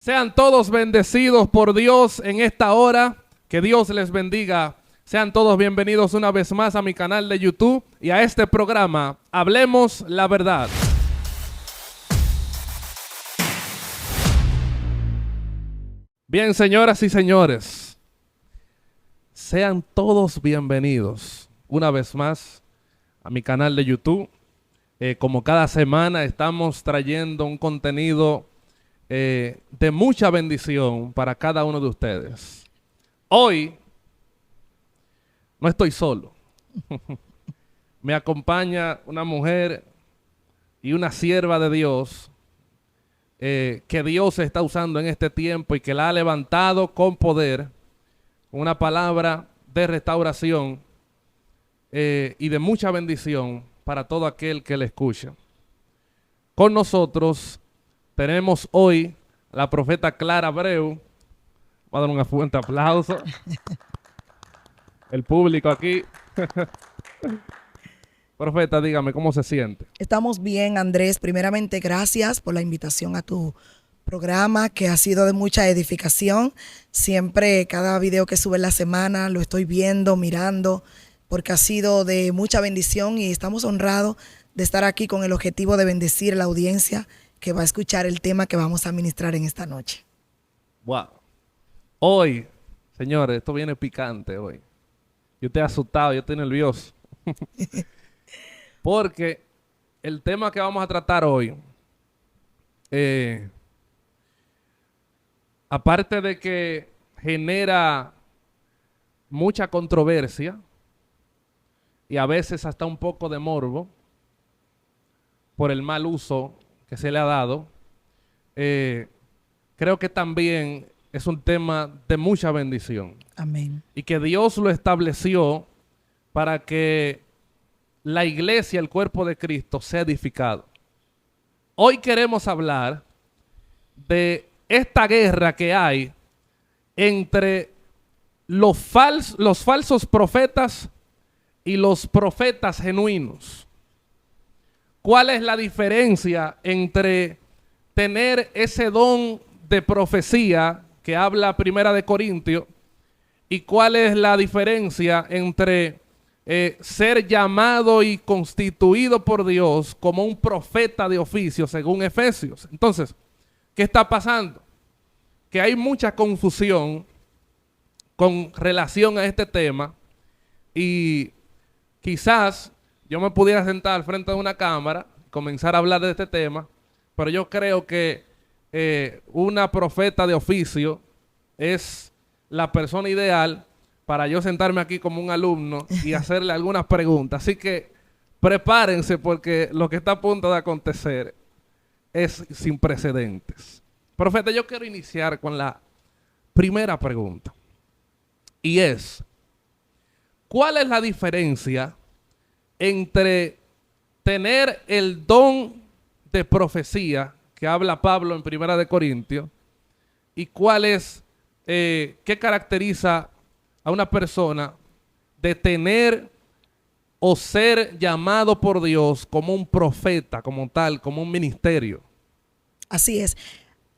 Sean todos bendecidos por Dios en esta hora. Que Dios les bendiga. Sean todos bienvenidos una vez más a mi canal de YouTube y a este programa Hablemos la Verdad. Bien, señoras y señores, sean todos bienvenidos una vez más a mi canal de YouTube. Como cada semana estamos trayendo un contenido de mucha bendición para cada uno de ustedes. Hoy no estoy solo. Me acompaña una mujer y una sierva de Dios que Dios está usando en este tiempo y que la ha levantado con poder, con una palabra de restauración y de mucha bendición para todo aquel que le escucha. Con nosotros tenemos hoy a la profeta Clara Abreu. Voy a dar un fuerte aplauso. El público aquí. Profeta, dígame, ¿cómo se siente? Estamos bien, Andrés. Primeramente, gracias por la invitación a tu programa, que ha sido de mucha edificación. Siempre, cada video que sube en la semana, lo estoy viendo, mirando, porque ha sido de mucha bendición y estamos honrados de estar aquí con el objetivo de bendecir a la audiencia que va a escuchar el tema que vamos a ministrar en esta noche. Wow. Hoy, señores, esto viene picante hoy. Yo estoy asustado, yo estoy nervioso. Porque el tema que vamos a tratar hoy, aparte de que genera mucha controversia y a veces hasta un poco de morbo por el mal uso que se le ha dado, creo que también es un tema de mucha bendición. Amén. Y que Dios lo estableció para que la iglesia, el cuerpo de Cristo, sea edificado. Hoy queremos hablar de esta guerra que hay entre los falsos profetas y los profetas genuinos. ¿Cuál es la diferencia entre tener ese don de profecía que habla Primera de Corintios y cuál es la diferencia entre ser llamado y constituido por Dios como un profeta de oficio según Efesios? Entonces, ¿qué está pasando? Que hay mucha confusión con relación a este tema y quizás yo me pudiera sentar al frente de una cámara, comenzar a hablar de este tema, pero yo creo que una profeta de oficio es la persona ideal para yo sentarme aquí como un alumno y hacerle algunas preguntas. Así que prepárense porque lo que está a punto de acontecer es sin precedentes. Profeta, yo quiero iniciar con la primera pregunta. Y es, ¿cuál es la diferencia entre tener el don de profecía que habla Pablo en Primera de Corintios y cuál es, qué caracteriza a una persona de tener o ser llamado por Dios como un profeta, como tal, como un ministerio? Así es.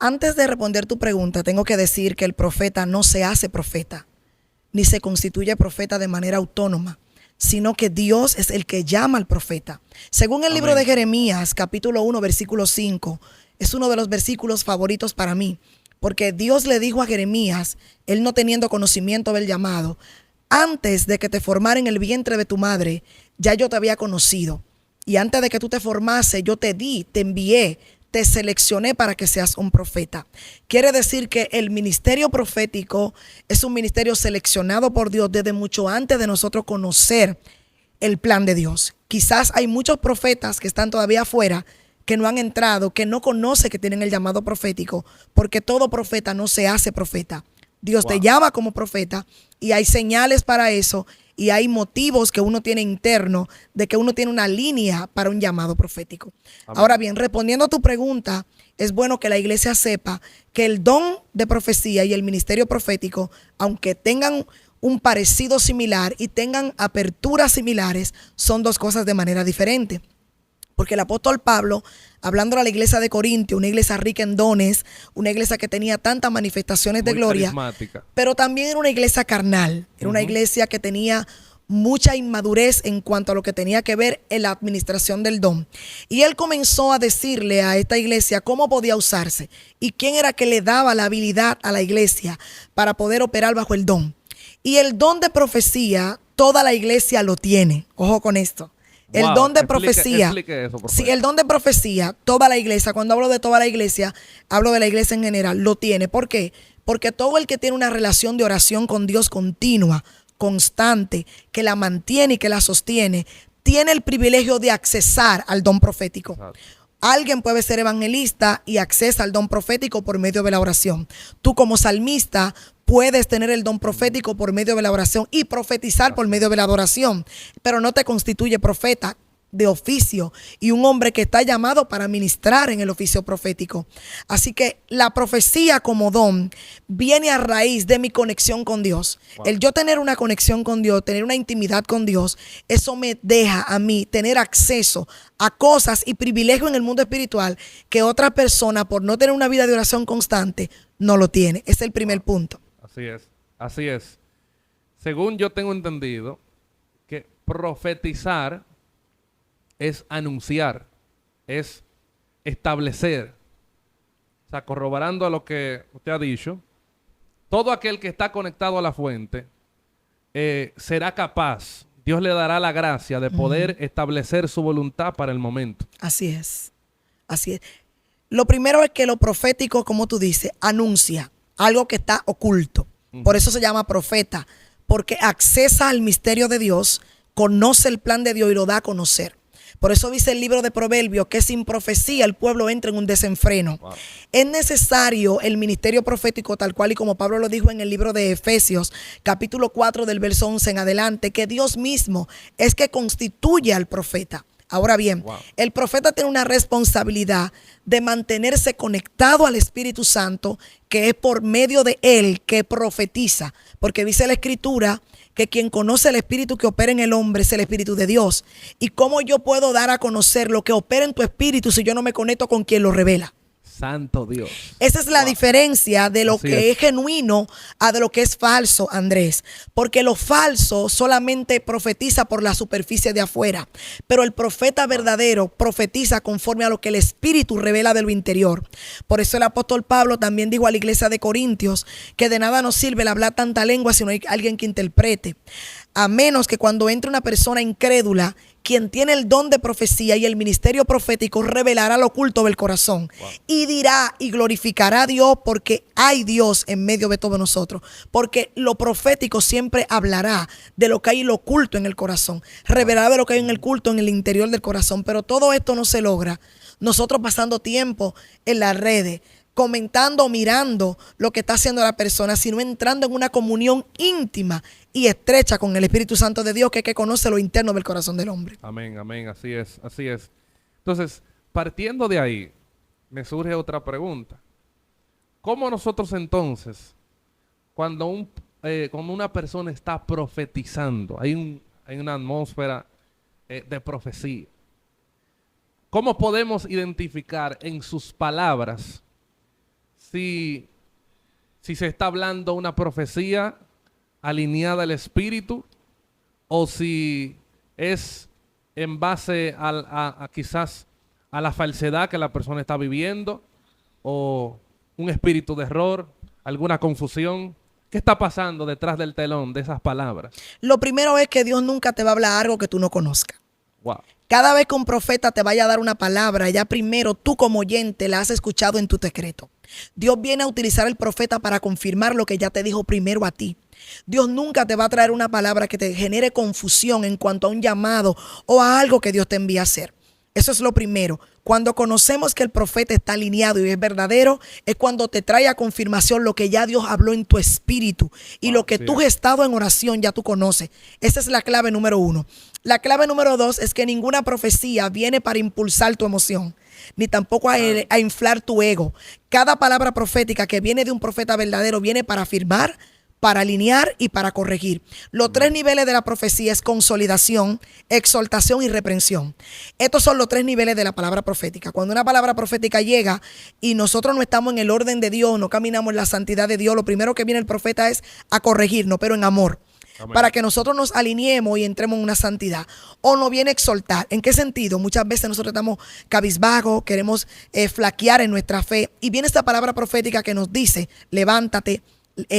Antes de responder tu pregunta, tengo que decir que el profeta no se hace profeta, ni se constituye profeta de manera autónoma, sino que Dios es el que llama al profeta. Según el libro de Jeremías, capítulo 1, versículo 5, es uno de los versículos favoritos para mí, porque Dios le dijo a Jeremías, él no teniendo conocimiento del llamado, antes de que te formara en el vientre de tu madre, ya yo te había conocido. Y antes de que tú te formase, yo te di, te envié, te seleccioné para que seas un profeta. Quiere decir que el ministerio profético es un ministerio seleccionado por Dios desde mucho antes de nosotros conocer el plan de Dios. Quizás hay muchos profetas que están todavía afuera, que no han entrado, que no conocen que tienen el llamado profético, porque todo profeta no se hace profeta. Dios te llama como profeta y hay señales para eso y hay motivos que uno tiene interno de que uno tiene una línea para un llamado profético. Amén. Ahora bien, respondiendo a tu pregunta, es bueno que la iglesia sepa que el don de profecía y el ministerio profético, aunque tengan un parecido similar y tengan aperturas similares, son dos cosas de manera diferente. Porque el apóstol Pablo, hablando a la iglesia de Corintio, una iglesia rica en dones, una iglesia que tenía tantas manifestaciones de Muy gloria, carismática. pero también era una iglesia carnal, era una iglesia que tenía mucha inmadurez en cuanto a lo que tenía que ver en la administración del don. Y él comenzó a decirle a esta iglesia cómo podía usarse y quién era que le daba la habilidad a la iglesia para poder operar bajo el don. Y el don de profecía, toda la iglesia lo tiene. Ojo con esto. El Wow, don de explique profecía. eso, por Sí, favor. el don de profecía, toda la iglesia, cuando hablo de toda la iglesia, hablo de la iglesia en general, lo tiene. ¿Por qué? Porque todo el que tiene una relación de oración con Dios continua, constante, que la mantiene y que la sostiene, tiene el privilegio de accesar al don profético. Exacto. Alguien puede ser evangelista y accesa al don profético por medio de la oración. Tú como salmista puedes tener el don profético por medio de la oración y profetizar por medio de la adoración, pero no te constituye profeta de oficio y un hombre que está llamado para ministrar en el oficio profético. Así que la profecía como don viene a raíz de mi conexión con Dios. Wow. El yo tener una conexión con Dios, tener una intimidad con Dios, eso me deja a mí tener acceso a cosas y privilegios en el mundo espiritual que otra persona, por no tener una vida de oración constante, no lo tiene. Ese es el primer punto. Así es, así es. Según yo tengo entendido, que profetizar es anunciar, es establecer. O sea, corroborando a lo que usted ha dicho, todo aquel que está conectado a la fuente será capaz, Dios le dará la gracia de poder establecer su voluntad para el momento. Así es. Así es. Lo primero es que lo profético, como tú dices, anuncia algo que está oculto. Por eso se llama profeta, porque accesa al misterio de Dios, conoce el plan de Dios y lo da a conocer. Por eso dice el libro de Proverbios que sin profecía el pueblo entra en un desenfreno. Wow. Es necesario el ministerio profético, tal cual y como Pablo lo dijo en el libro de Efesios, capítulo 4 del verso 11 en adelante, que Dios mismo es que constituye al profeta. Ahora bien, Wow. el profeta tiene una responsabilidad de mantenerse conectado al Espíritu Santo, que es por medio de él que profetiza, porque dice la Escritura que quien conoce el espíritu que opera en el hombre es el Espíritu de Dios. ¿Y cómo yo puedo dar a conocer lo que opera en tu espíritu si yo no me conecto con quien lo revela? Santo Dios. Esa es la diferencia de lo Así que es. es genuino a de lo que es falso, Andrés. Porque lo falso solamente profetiza por la superficie de afuera. Pero el profeta verdadero profetiza conforme a lo que el Espíritu revela de lo interior. Por eso el apóstol Pablo también dijo a la iglesia de Corintios que de nada nos sirve el hablar tanta lengua si no hay alguien que interprete. A menos que cuando entre una persona incrédula, quien tiene el don de profecía y el ministerio profético revelará lo oculto del corazón. Wow. Y dirá y glorificará a Dios porque hay Dios en medio de todos nosotros. Porque lo profético siempre hablará de lo que hay en lo oculto en el corazón. Revelará de lo que hay en el culto en el interior del corazón. Pero todo esto no se logra nosotros pasando tiempo en las redes, comentando, mirando lo que está haciendo la persona, sino entrando en una comunión íntima y estrecha con el Espíritu Santo de Dios, que es que conoce lo interno del corazón del hombre. Amén, amén, así es, así es. Entonces, partiendo de ahí, me surge otra pregunta. ¿Cómo nosotros entonces, cuando una persona está profetizando, hay una atmósfera de profecía, cómo podemos identificar en sus palabras si se está hablando una profecía alineada al Espíritu o si es en base a quizás a la falsedad que la persona está viviendo o un espíritu de error, alguna confusión? ¿Qué está pasando detrás del telón de esas palabras? Lo primero es que Dios nunca te va a hablar algo que tú no conozcas. Wow. Cada vez que un profeta te vaya a dar una palabra, ya primero tú como oyente la has escuchado en tu secreto. Dios viene a utilizar el profeta para confirmar lo que ya te dijo primero a ti. Dios nunca te va a traer una palabra que te genere confusión en cuanto a un llamado o a algo que Dios te envía a hacer. Eso es lo primero. Cuando conocemos que el profeta está alineado y es verdadero, es cuando te trae a confirmación lo que ya Dios habló en tu espíritu y lo que tú has estado en oración ya tú conoces. Esa es la clave número 1. La clave número 2 es que ninguna profecía viene para impulsar tu emoción, ni tampoco a inflar tu ego. Cada palabra profética que viene de un profeta verdadero viene para afirmar, para alinear y para corregir. Los tres niveles de la profecía es consolidación, exaltación y reprensión. Estos son los tres niveles de la palabra profética. Cuando una palabra profética llega y nosotros no estamos en el orden de Dios, no caminamos en la santidad de Dios, lo primero que viene el profeta es a corregirnos, pero en amor. Amén. Para que nosotros nos alineemos y entremos en una santidad. O nos viene a exaltar. ¿En qué sentido? Muchas veces nosotros estamos cabizbajos, queremos flaquear en nuestra fe. Y viene esta palabra profética que nos dice, levántate,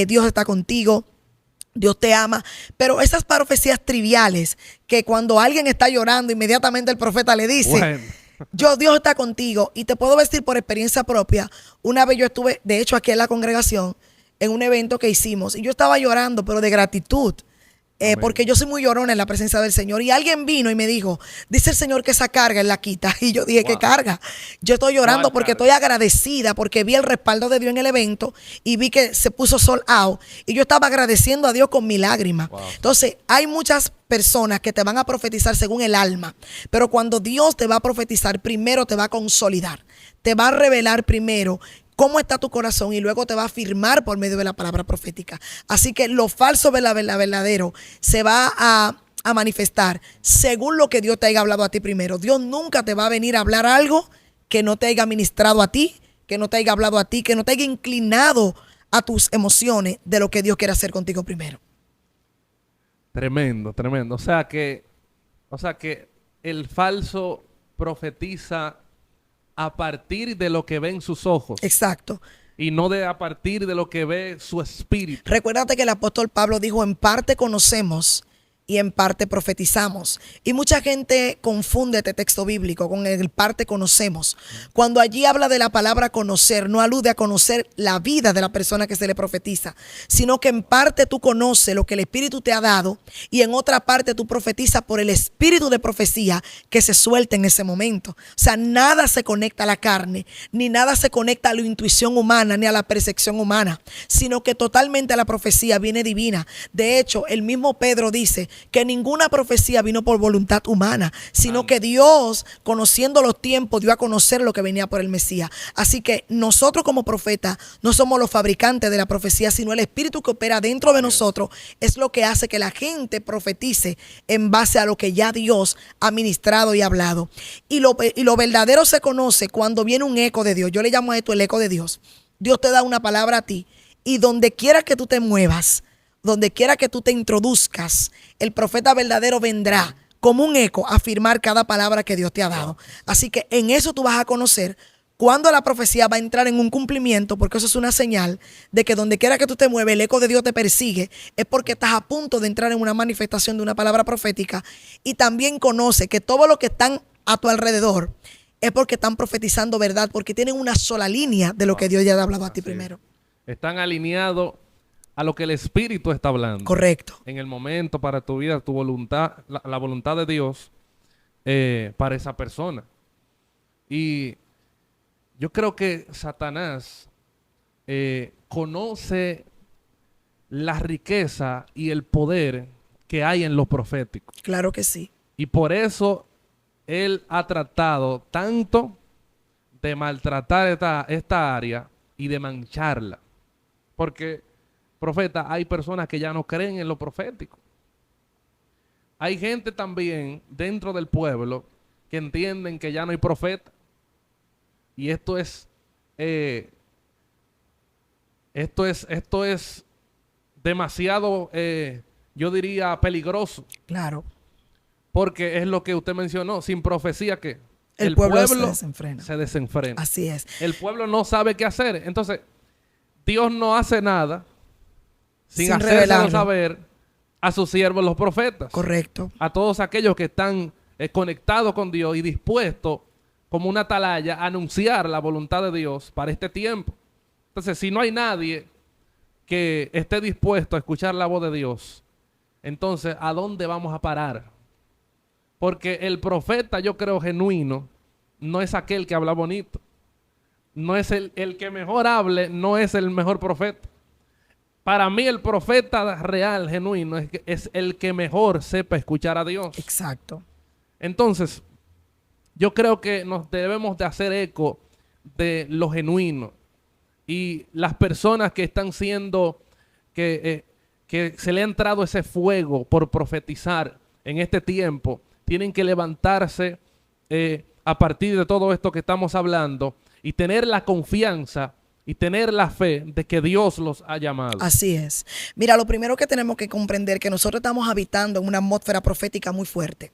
Dios está contigo, Dios te ama. Pero esas profecías triviales que cuando alguien está llorando, inmediatamente el profeta le dice, Dios está contigo. Y te puedo decir por experiencia propia, una vez yo estuve, de hecho aquí en la congregación, en un evento que hicimos, y yo estaba llorando, pero de gratitud, porque yo soy muy llorona en la presencia del Señor, y alguien vino y me dijo, dice el Señor que esa carga Él la quita, y yo dije, ¿qué carga? Yo estoy llorando porque estoy agradecida, porque vi el respaldo de Dios en el evento, y vi que se puso sold out, y yo estaba agradeciendo a Dios con mi lágrima. Entonces, hay muchas personas que te van a profetizar según el alma, pero cuando Dios te va a profetizar, primero te va a consolidar, te va a revelar primero cómo está tu corazón y luego te va a afirmar por medio de la palabra profética. Así que lo falso verdadero se va a manifestar según lo que Dios te haya hablado a ti primero. Dios nunca te va a venir a hablar algo que no te haya ministrado a ti, que no te haya hablado a ti, que no te haya inclinado a tus emociones de lo que Dios quiere hacer contigo primero. Tremendo, tremendo. O sea que el falso profetiza a partir de lo que ven sus ojos. Exacto. Y no a partir de lo que ve su espíritu. Recuérdate que el apóstol Pablo dijo, en parte conocemos y en parte profetizamos. Y mucha gente confunde este texto bíblico con el parte conocemos. Cuando allí habla de la palabra conocer, no alude a conocer la vida de la persona que se le profetiza, sino que en parte tú conoces lo que el Espíritu te ha dado y en otra parte tú profetizas por el espíritu de profecía que se suelta en ese momento. O sea, nada se conecta a la carne, ni nada se conecta a la intuición humana, ni a la percepción humana, sino que totalmente la profecía viene divina. De hecho, el mismo Pedro dice que ninguna profecía vino por voluntad humana, sino que Dios, conociendo los tiempos, dio a conocer lo que venía por el Mesías. Así que nosotros como profetas no somos los fabricantes de la profecía, sino el Espíritu que opera dentro de nosotros es lo que hace que la gente profetice en base a lo que ya Dios ha ministrado y hablado. Y lo verdadero se conoce cuando viene un eco de Dios. Yo le llamo a esto el eco de Dios. Dios te da una palabra a ti y donde quiera que tú te muevas, donde quiera que tú te introduzcas, el profeta verdadero vendrá como un eco a afirmar cada palabra que Dios te ha dado. Así que en eso tú vas a conocer cuando la profecía va a entrar en un cumplimiento, porque eso es una señal de que donde quiera que tú te mueves, el eco de Dios te persigue, es porque estás a punto de entrar en una manifestación de una palabra profética. Y también conoce que todo lo que están a tu alrededor es porque están profetizando verdad, porque tienen una sola línea de lo que Dios ya ha hablado a ti primero. Están alineados a lo que el Espíritu está hablando. Correcto. En el momento, para tu vida, tu voluntad, la voluntad de Dios para esa persona. Y yo creo que Satanás conoce la riqueza y el poder que hay en lo profético. Claro que sí. Y por eso él ha tratado tanto de maltratar esta área y de mancharla. Porque, profeta, hay personas que ya no creen en lo profético. Hay gente también dentro del pueblo que entienden que ya no hay profeta. Y esto es demasiado, yo diría, peligroso. Claro. Porque es lo que usted mencionó, sin profecía que el pueblo se desenfrena. Así es. El pueblo no sabe qué hacer. Entonces, Dios no hace nada sin hacérselo saber a sus siervos los profetas. Correcto. A todos aquellos que están conectados con Dios y dispuestos como una atalaya a anunciar la voluntad de Dios para este tiempo. Entonces, si no hay nadie que esté dispuesto a escuchar la voz de Dios, entonces, ¿a dónde vamos a parar? Porque el profeta, yo creo, genuino, no es aquel que habla bonito. No es el que mejor hable, no es el mejor profeta. Para mí el profeta real, genuino, es el que mejor sepa escuchar a Dios. Exacto. Entonces, yo creo que nos debemos de hacer eco de lo genuino. Y las personas que están siendo, que que se le ha entrado ese fuego por profetizar en este tiempo, tienen que levantarse a partir de todo esto que estamos hablando y tener la confianza y tener la fe de que Dios los ha llamado. Así es. Mira, lo primero que tenemos que comprender es que nosotros estamos habitando en una atmósfera profética muy fuerte.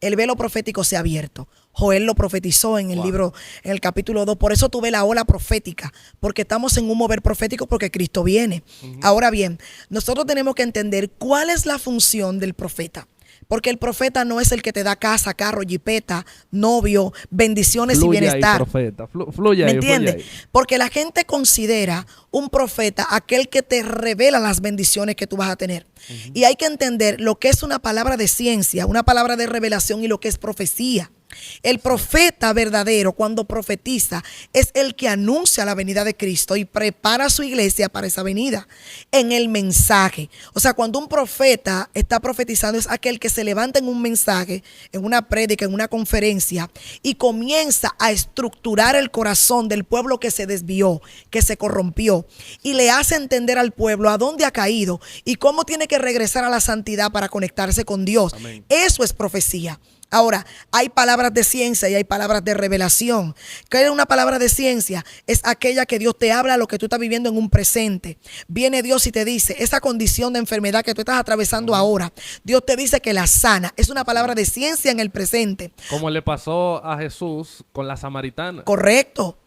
El velo profético se ha abierto. Joel lo profetizó en el libro, en el capítulo 2. Por eso tuve la ola profética, porque estamos en un mover profético porque Cristo viene. Ahora bien, nosotros tenemos que entender cuál es la función del profeta. Porque el profeta no es el que te da casa, carro, jipeta, novio, bendiciones y bienestar. Ahí, profeta. Fluye ¿Me ahí, entiendes? fluye ahí. Porque la gente considera un profeta aquel que te revela las bendiciones que tú vas a tener. Y hay que entender lo que es una palabra de ciencia, una palabra de revelación y lo que es profecía. El profeta verdadero, cuando profetiza, es el que anuncia la venida de Cristo y prepara a su iglesia para esa venida en el mensaje. O sea, cuando un profeta está profetizando, es aquel que se levanta en un mensaje, en una prédica, en una conferencia y comienza a estructurar el corazón del pueblo que se desvió, que se corrompió, y le hace entender al pueblo a dónde ha caído y cómo tiene que regresar a la santidad para conectarse con Dios. Amén. Eso es profecía. Ahora, hay palabras de ciencia y hay palabras de revelación. ¿Qué es una palabra de ciencia? Es aquella que Dios te habla lo que tú estás viviendo en un presente. Viene Dios y te dice, esa condición de enfermedad que tú estás atravesando ahora, Dios te dice que la sana. Es una palabra de ciencia en el presente. Como le pasó a Jesús con la samaritana. Correcto.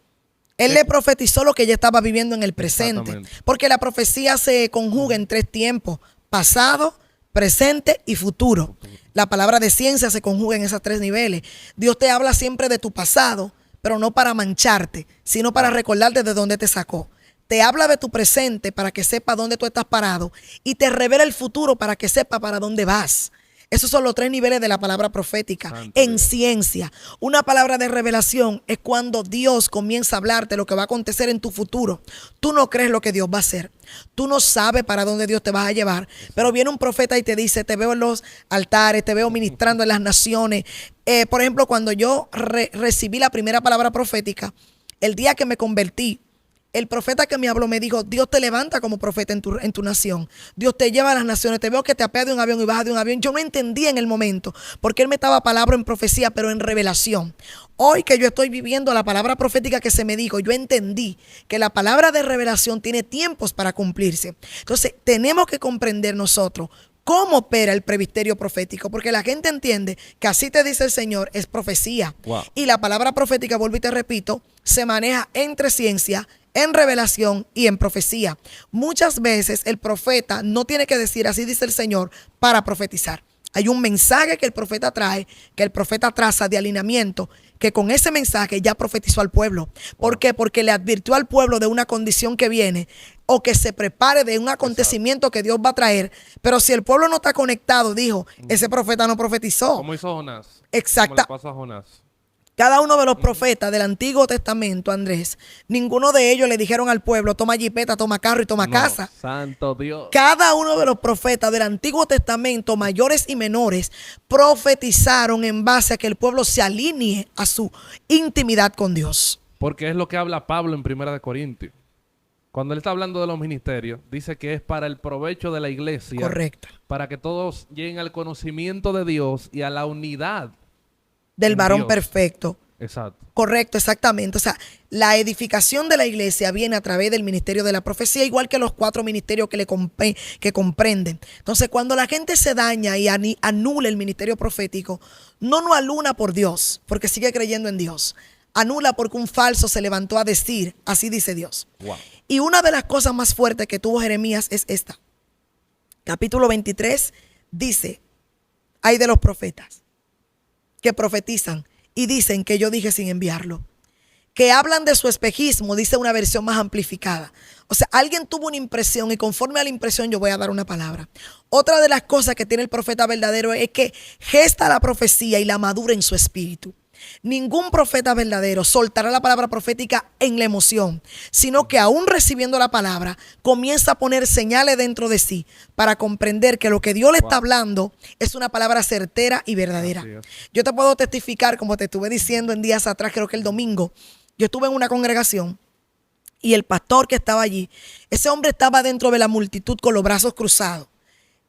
Él le profetizó lo que ella estaba viviendo en el presente. Porque la profecía se conjuga en 3 tiempos: pasado, presente y futuro. La palabra de ciencia se conjuga en esos 3 niveles. Dios te habla siempre de tu pasado, pero no para mancharte, sino para recordarte de dónde te sacó. Te habla de tu presente para que sepa dónde tú estás parado y te revela el futuro para que sepa para dónde vas. Esos son los 3 niveles de la palabra profética en ciencia. Una palabra de revelación es cuando Dios comienza a hablarte lo que va a acontecer en tu futuro. Tú no crees lo que Dios va a hacer. Tú no sabes para dónde Dios te va a llevar. Pero viene un profeta y te dice, te veo en los altares, te veo ministrando en las naciones. Por ejemplo, cuando yo recibí la primera palabra profética, el día que me convertí, el profeta que me habló me dijo, Dios te levanta como profeta en tu nación. Dios te lleva a las naciones. Te veo que te apeas de un avión y bajas de un avión. Yo no entendía en el momento, porque él me estaba palabra en profecía, pero en revelación. Hoy que yo estoy viviendo la palabra profética que se me dijo, yo entendí que la palabra de revelación tiene tiempos para cumplirse. Entonces, tenemos que comprender nosotros cómo opera el presbiterio profético, porque la gente entiende que así te dice el Señor, es profecía. Wow. Y la palabra profética, vuelvo y te repito, se maneja entre ciencia, en revelación y en profecía. Muchas veces el profeta no tiene que decir así dice el Señor para profetizar. Hay un mensaje que el profeta trae, que el profeta traza de alineamiento, que con ese mensaje ya profetizó al pueblo. ¿Por qué? Porque le advirtió al pueblo de una condición que viene o que se prepare de un acontecimiento que Dios va a traer. Pero si el pueblo no está conectado, dijo, ese profeta no profetizó. Como hizo Jonás. Exacto. Como le pasó a Jonás. Cada uno de los profetas del Antiguo Testamento, Andrés, ninguno de ellos le dijeron al pueblo, toma jipeta, toma carro y toma casa. Santo Dios. Cada uno de los profetas del Antiguo Testamento, mayores y menores, profetizaron en base a que el pueblo se alinee a su intimidad con Dios. Porque es lo que habla Pablo en 1 Corintios. Cuando él está hablando de los ministerios, dice que es para el provecho de la iglesia. Correcto. Para que todos lleguen al conocimiento de Dios y a la unidad del varón Dios. Perfecto. Exacto. Correcto, exactamente. O sea, la edificación de la iglesia viene a través del ministerio de la profecía, igual que los 4 ministerios que comprenden. Entonces, cuando la gente se daña y anula el ministerio profético, no anula por Dios, porque sigue creyendo en Dios. Anula porque un falso se levantó a decir, así dice Dios. Wow. Y una de las cosas más fuertes que tuvo Jeremías es esta. Capítulo 23 dice, hay de los profetas que profetizan y dicen que yo dije sin enviarlo, que hablan de su espejismo, dice una versión más amplificada. O sea, alguien tuvo una impresión y conforme a la impresión yo voy a dar una palabra. Otra de las cosas que tiene el profeta verdadero es que gesta la profecía y la madura en su espíritu. Ningún profeta verdadero soltará la palabra profética en la emoción, sino que aún recibiendo la palabra, comienza a poner señales dentro de sí para comprender que lo que Dios le está hablando es una palabra certera y verdadera. Yo te puedo testificar, como te estuve diciendo en días atrás, creo que el domingo, yo estuve en una congregación y el pastor que estaba allí, ese hombre estaba dentro de la multitud con los brazos cruzados.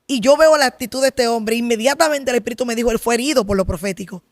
Y yo veo la actitud de este hombre. Inmediatamente el Espíritu me dijo, él fue herido por lo profético.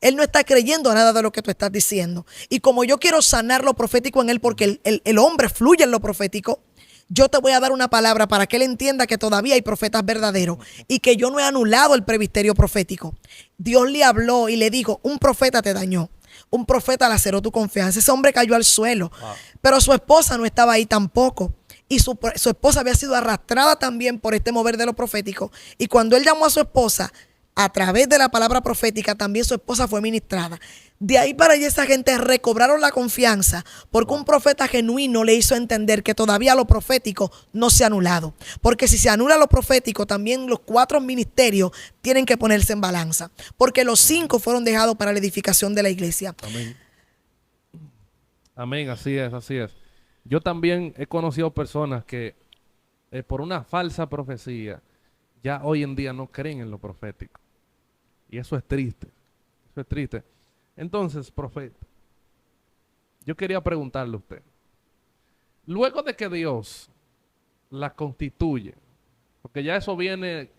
Él no está creyendo nada de lo que tú estás diciendo. Y como yo quiero sanar lo profético en él, porque el hombre fluye en lo profético, yo te voy a dar una palabra para que él entienda que todavía hay profetas verdaderos y que yo no he anulado el presbiterio profético. Dios le habló y le dijo, un profeta te dañó. Un profeta laceró tu confianza. Ese hombre cayó al suelo. Wow. Pero su esposa no estaba ahí tampoco. Y su esposa había sido arrastrada también por este mover de lo profético. Y cuando él llamó a su esposa, a través de la palabra profética, también su esposa fue ministrada. De ahí para allá esa gente recobraron la confianza porque un profeta genuino le hizo entender que todavía lo profético no se ha anulado. Porque si se anula lo profético, también los 4 ministerios tienen que ponerse en balanza. Porque los 5 fueron dejados para la edificación de la iglesia. Amén. Amén, así es, así es. Yo también he conocido personas que por una falsa profecía ya hoy en día no creen en lo profético. Y eso es triste. Eso es triste. Entonces, profeta, yo quería preguntarle a usted. Luego de que Dios la constituye, porque ya eso viene,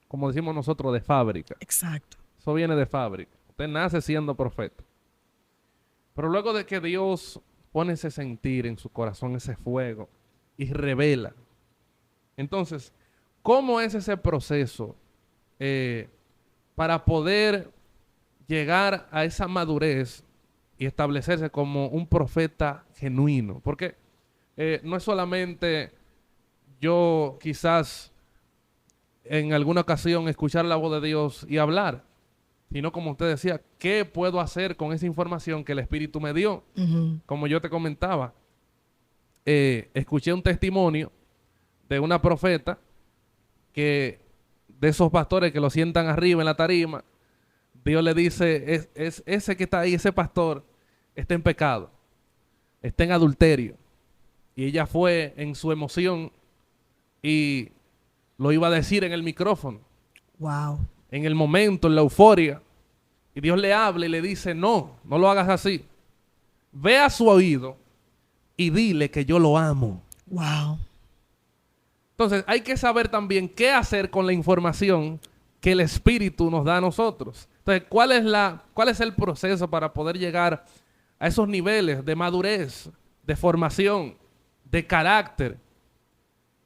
como decimos nosotros, de fábrica. Exacto. Eso viene de fábrica. Usted nace siendo profeta. Pero luego de que Dios pone ese sentir en su corazón, ese fuego, y revela. Entonces, ¿cómo es ese proceso para poder llegar a esa madurez y establecerse como un profeta genuino? Porque no es solamente yo quizás en alguna ocasión escuchar la voz de Dios y hablar, sino como usted decía, ¿qué puedo hacer con esa información que el Espíritu me dio? Como yo te comentaba, escuché un testimonio de una profeta que de esos pastores que lo sientan arriba en la tarima, Dios le dice, es ese que está ahí, ese pastor, está en pecado, está en adulterio. Y ella fue en su emoción y lo iba a decir en el micrófono. Wow. En el momento, en la euforia. Y Dios le habla y le dice, no lo hagas así. Ve a su oído y dile que yo lo amo. Wow. Entonces, hay que saber también qué hacer con la información que el Espíritu nos da a nosotros. Entonces, ¿cuál es el proceso para poder llegar a esos niveles de madurez, de formación, de carácter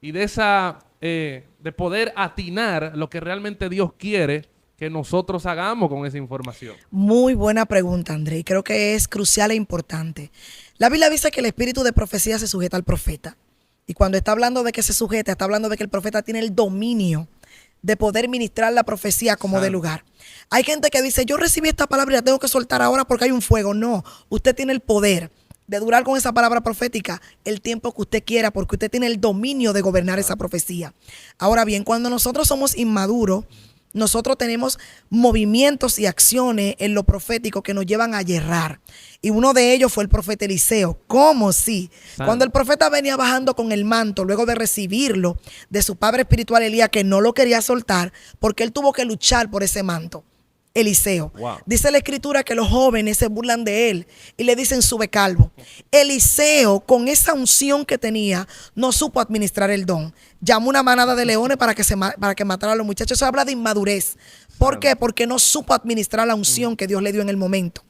y de esa de poder atinar lo que realmente Dios quiere que nosotros hagamos con esa información? Muy buena pregunta, André, y creo que es crucial e importante. La Biblia dice que el espíritu de profecía se sujeta al profeta. Y cuando está hablando de que se sujeta, está hablando de que el profeta tiene el dominio de poder ministrar la profecía como de lugar. Hay gente que dice, yo recibí esta palabra y la tengo que soltar ahora porque hay un fuego. No, usted tiene el poder de durar con esa palabra profética el tiempo que usted quiera, porque usted tiene el dominio de gobernar esa profecía. Ahora bien, cuando nosotros somos inmaduros, nosotros tenemos movimientos y acciones en lo profético que nos llevan a yerrar. Y uno de ellos fue el profeta Eliseo. ¿Cómo sí? Cuando el profeta venía bajando con el manto, luego de recibirlo de su padre espiritual Elías, que no lo quería soltar, porque él tuvo que luchar por ese manto. Eliseo. Wow. Dice la escritura que los jóvenes se burlan de él y le dicen sube calvo. Eliseo, con esa unción que tenía, no supo administrar el don. Llamó una manada de leones para que matara a los muchachos. Eso habla de inmadurez. ¿Por qué? Porque no supo administrar la unción que Dios le dio en el momento.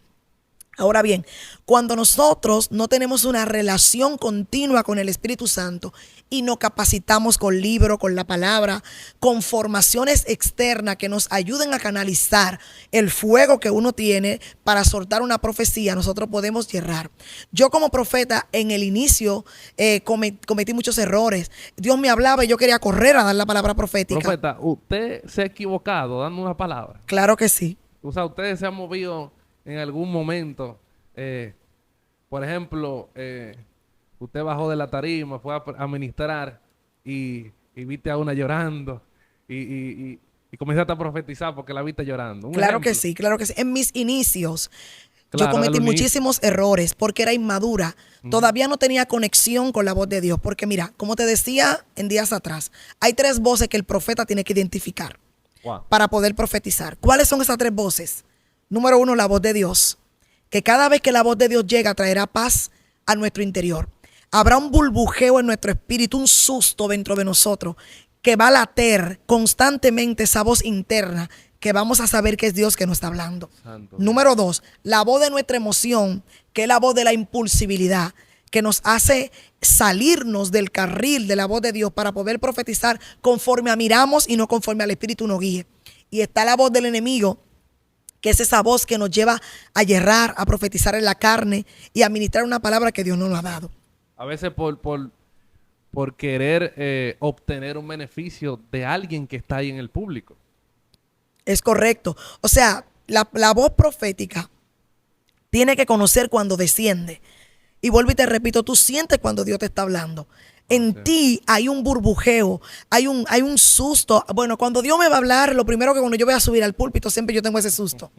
Ahora bien, cuando nosotros no tenemos una relación continua con el Espíritu Santo y nos capacitamos con libros, con la palabra, con formaciones externas que nos ayuden a canalizar el fuego que uno tiene para soltar una profecía, nosotros podemos yerrar. Yo como profeta en el inicio cometí muchos errores. Dios me hablaba y yo quería correr a dar la palabra profética. Profeta, ¿usted se ha equivocado dando una palabra? Claro que sí. O sea, ustedes se han movido en algún momento, por ejemplo, usted bajó de la tarima, fue a ministrar y viste a una llorando y comenzaste a profetizar porque la viste llorando. Claro que sí, claro que sí. En mis inicios yo cometí muchísimos errores porque era inmadura. Todavía no tenía conexión con la voz de Dios. Porque mira, como te decía en días atrás, hay 3 voces que el profeta tiene que identificar para poder profetizar. ¿Cuáles son esas 3 voces? Número 1, la voz de Dios, que cada vez que la voz de Dios llega traerá paz a nuestro interior. Habrá un burbujeo en nuestro espíritu, un susto dentro de nosotros, que va a latir constantemente esa voz interna que vamos a saber que es Dios que nos está hablando. Santo. Número 2, la voz de nuestra emoción, que es la voz de la impulsividad, que nos hace salirnos del carril de la voz de Dios para poder profetizar conforme a miramos y no conforme al Espíritu nos guíe. Y está la voz del enemigo, que es esa voz que nos lleva a yerrar, a profetizar en la carne y a ministrar una palabra que Dios no nos ha dado. A veces por querer obtener un beneficio de alguien que está ahí en el público. Es correcto. O sea, la voz profética tiene que conocer cuando desciende. Y vuelvo y te repito, tú sientes cuando Dios te está hablando. En ti hay un burbujeo, hay un susto. Bueno, cuando Dios me va a hablar, lo primero que cuando yo voy a subir al púlpito, siempre yo tengo ese susto.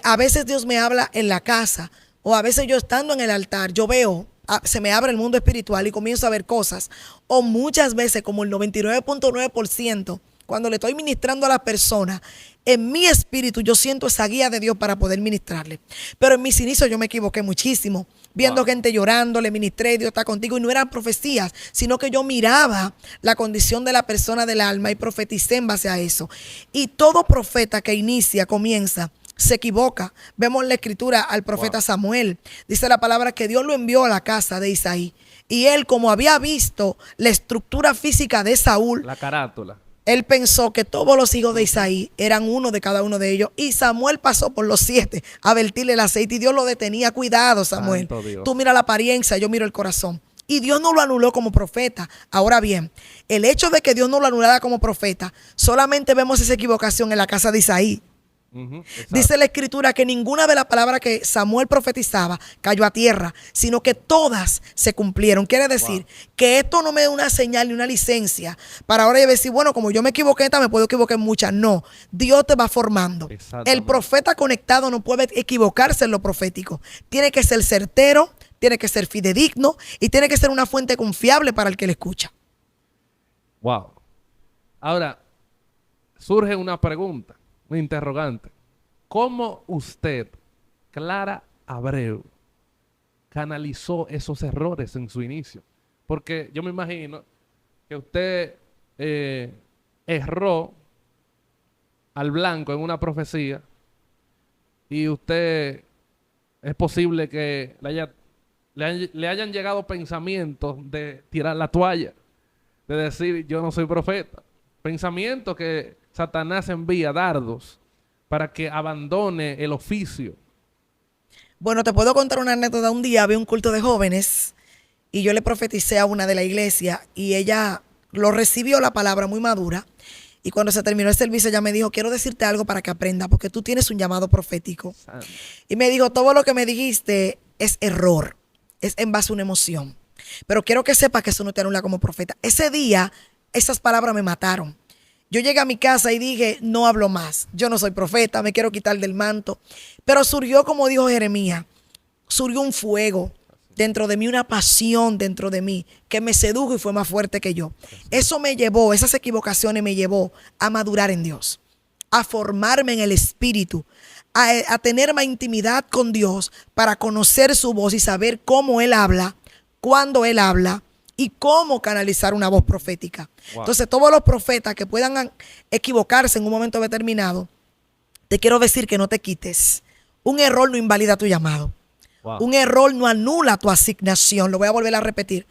A veces Dios me habla en la casa, o a veces yo estando en el altar, yo veo, se me abre el mundo espiritual y comienzo a ver cosas. O muchas veces, como el 99.9%, cuando le estoy ministrando a la persona, en mi espíritu yo siento esa guía de Dios para poder ministrarle. Pero en mis inicios yo me equivoqué muchísimo. Viendo gente llorando, le ministré, Dios está contigo. Y no eran profecías, sino que yo miraba la condición de la persona del alma y profeticé en base a eso. Y todo profeta que inicia, comienza, se equivoca. Vemos en la escritura al profeta Samuel. Dice la palabra que Dios lo envió a la casa de Isaí. Y él, como había visto la estructura física de Saúl, la carátula, él pensó que todos los hijos de Isaí eran uno de cada uno de ellos. Y Samuel pasó por los 7 a vertirle el aceite. Y Dios lo detenía. Cuidado, Samuel. Tú mira la apariencia, yo miro el corazón. Y Dios no lo anuló como profeta. Ahora bien, el hecho de que Dios no lo anulara como profeta, solamente vemos esa equivocación en la casa de Isaí. Dice la escritura que ninguna de las palabras que Samuel profetizaba cayó a tierra, sino que todas se cumplieron. Quiere decir que esto no me da una señal ni una licencia para ahora yo decir, bueno, como yo me equivoqué, me puedo equivocar en muchas. No, Dios te va formando. El profeta conectado no puede equivocarse en lo profético. Tiene que ser certero, tiene que ser fidedigno y tiene que ser una fuente confiable para el que le escucha. Wow. Ahora, surge una pregunta. Un interrogante. ¿Cómo usted, Clara Abreu, canalizó esos errores en su inicio? Porque yo me imagino que usted erró al blanco en una profecía y usted es posible que le hayan llegado pensamientos de tirar la toalla, de decir yo no soy profeta. Pensamientos que Satanás envía dardos para que abandone el oficio. Bueno, te puedo contar una anécdota. Un día había un culto de jóvenes y yo le profeticé a una de la iglesia y ella lo recibió la palabra muy madura. Y cuando se terminó el servicio ella me dijo, quiero decirte algo para que aprenda porque tú tienes un llamado profético. Santo. Y me dijo, todo lo que me dijiste es error, es en base a una emoción. Pero quiero que sepas que eso no te anula como profeta. Ese día esas palabras me mataron. Yo llegué a mi casa y dije, no hablo más. Yo no soy profeta, me quiero quitar del manto. Pero surgió, como dijo Jeremías, surgió un fuego dentro de mí, una pasión dentro de mí que me sedujo y fue más fuerte que yo. Eso me llevó, esas equivocaciones me llevó a madurar en Dios, a formarme en el espíritu, a tener más intimidad con Dios para conocer su voz y saber cómo Él habla, cuándo Él habla y cómo canalizar una voz profética. Wow. Entonces, todos los profetas que puedan equivocarse en un momento determinado, te quiero decir que no te quites. Un error no invalida tu llamado. Wow. Un error no anula tu asignación. Lo voy a volver a repetir.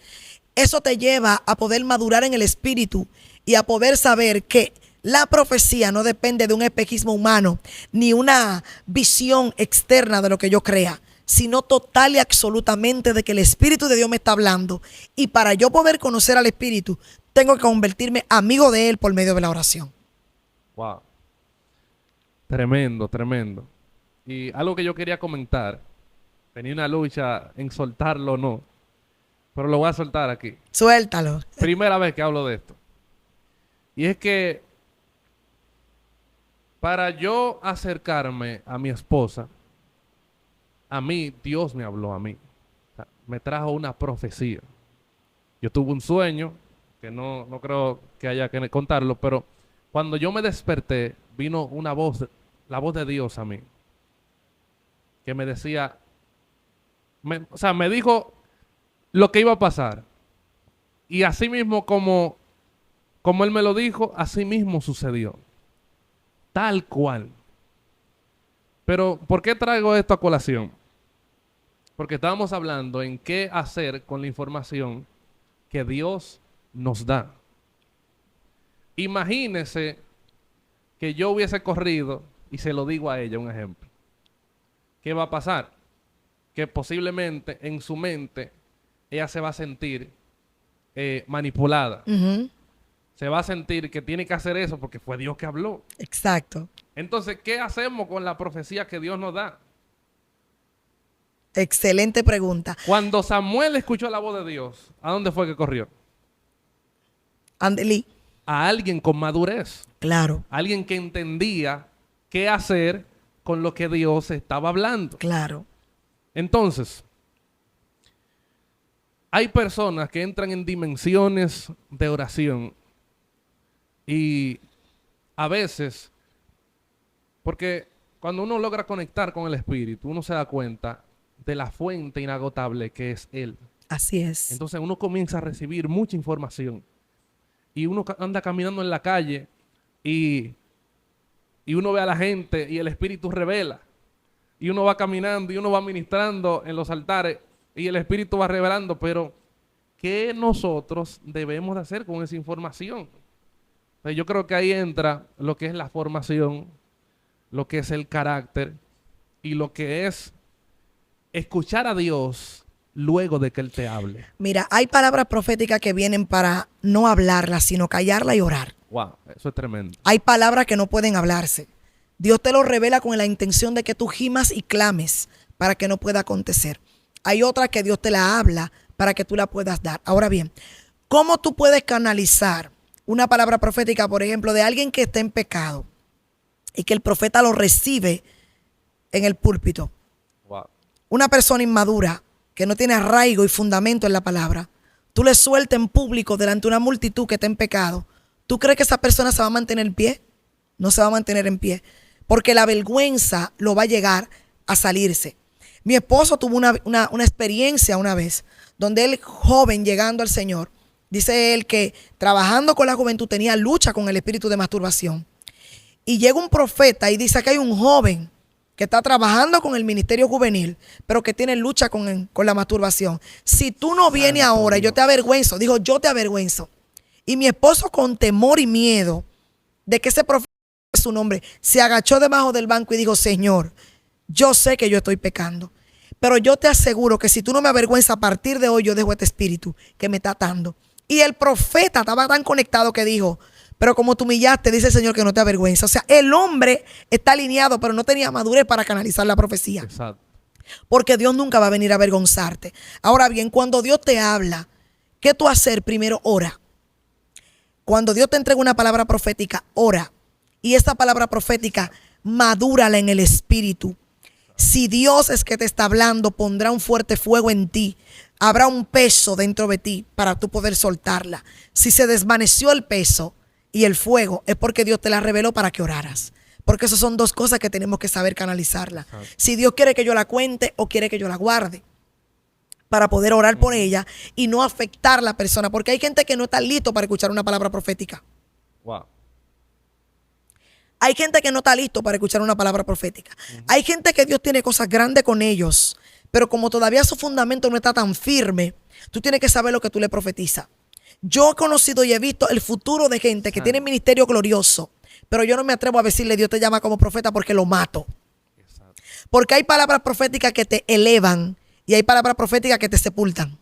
Eso te lleva a poder madurar en el espíritu y a poder saber que la profecía no depende de un espejismo humano ni una visión externa de lo que yo crea, sino total y absolutamente de que el Espíritu de Dios me está hablando. Y para yo poder conocer al Espíritu, tengo que convertirme amigo de Él por medio de la oración. Wow. Tremendo, tremendo. Y algo que yo quería comentar, tenía una lucha en soltarlo o no, pero lo voy a soltar aquí. Suéltalo. Primera vez que hablo de esto. Y es que para yo acercarme a mi esposa, a mí, Dios me habló a mí. O sea, me trajo una profecía. Yo tuve un sueño, que no creo que haya que contarlo, pero cuando yo me desperté, vino una voz, la voz de Dios a mí, que me decía, me dijo lo que iba a pasar. Y así mismo como como Él me lo dijo, así mismo sucedió. Tal cual. Pero, ¿por qué traigo esto a colación? Porque estábamos hablando en qué hacer con la información que Dios nos da. Imagínese que yo hubiese corrido y se lo digo a ella, un ejemplo. ¿Qué va a pasar? Que posiblemente en su mente ella se va a sentir manipulada. Se va a sentir que tiene que hacer eso porque fue Dios que habló. Exacto. Entonces, ¿qué hacemos con la profecía que Dios nos da? Excelente pregunta. Cuando Samuel escuchó la voz de Dios, ¿a dónde fue que corrió? Andeli. A alguien con madurez. Claro. Alguien que entendía qué hacer con lo que Dios estaba hablando. Claro. Entonces, hay personas que entran en dimensiones de oración y a veces, porque cuando uno logra conectar con el Espíritu, uno se da cuenta de la fuente inagotable que es Él. Así es. Entonces uno comienza a recibir mucha información y uno anda caminando en la calle y uno ve a la gente y el Espíritu revela. Y uno va caminando y uno va ministrando en los altares y el Espíritu va revelando, pero ¿qué nosotros debemos de hacer con esa información? Entonces, yo creo que ahí entra lo que es la formación, lo que es el carácter y lo que es escuchar a Dios luego de que Él te hable. Mira, hay palabras proféticas que vienen para no hablarlas, sino callarla y orar. Wow, eso es tremendo. Hay palabras que no pueden hablarse. Dios te lo revela con la intención de que tú gimas y clames para que no pueda acontecer. Hay otras que Dios te la habla para que tú la puedas dar. Ahora bien, ¿cómo tú puedes canalizar una palabra profética, por ejemplo, de alguien que está en pecado y que el profeta lo recibe en el púlpito? Wow. Una persona inmadura que no tiene arraigo y fundamento en la palabra, tú le sueltas en público delante de una multitud que está en pecado. ¿Tú crees que esa persona se va a mantener en pie? No se va a mantener en pie, porque la vergüenza lo va a llegar a salirse. Mi esposo tuvo una experiencia una vez, donde él, joven, llegando al Señor, dice él que trabajando con la juventud tenía lucha con el espíritu de masturbación. Y llega un profeta y dice que hay un joven que está trabajando con el ministerio juvenil, pero que tiene lucha con la masturbación. Si tú no vienes ahora, yo te avergüenzo. Dijo, yo te avergüenzo. Y mi esposo, con temor y miedo de que ese profeta, su nombre, se agachó debajo del banco y dijo, Señor, yo sé que yo estoy pecando, pero yo te aseguro que si tú no me avergüenzas, a partir de hoy yo dejo este espíritu que me está atando. Y el profeta estaba tan conectado que dijo, pero como tú humillaste, dice el Señor que no te avergüenza. O sea, el hombre está alineado, pero no tenía madurez para canalizar la profecía. Exacto. Porque Dios nunca va a venir a avergonzarte. Ahora bien, cuando Dios te habla, ¿qué tú hacer? Primero, ora. Cuando Dios te entrega una palabra profética, ora. Y esa palabra profética, madúrala en el espíritu. Si Dios es que te está hablando, pondrá un fuerte fuego en ti. Habrá un peso dentro de ti para tú poder soltarla. Si se desvaneció el peso y el fuego, es porque Dios te la reveló para que oraras. Porque esas son dos cosas que tenemos que saber canalizarla. Si Dios quiere que yo la cuente o quiere que yo la guarde, para poder orar por ella y no afectar a la persona. Porque hay gente que no está listo para escuchar una palabra profética. Wow. Hay gente que no está listo para escuchar una palabra profética. Hay gente que Dios tiene cosas grandes con ellos, pero como todavía su fundamento no está tan firme, tú tienes que saber lo que tú le profetizas. Yo he conocido y he visto el futuro de gente que tiene ministerio glorioso, pero yo no me atrevo a decirle Dios te llama como profeta porque lo mato. Exacto. Porque hay palabras proféticas que te elevan y hay palabras proféticas que te sepultan.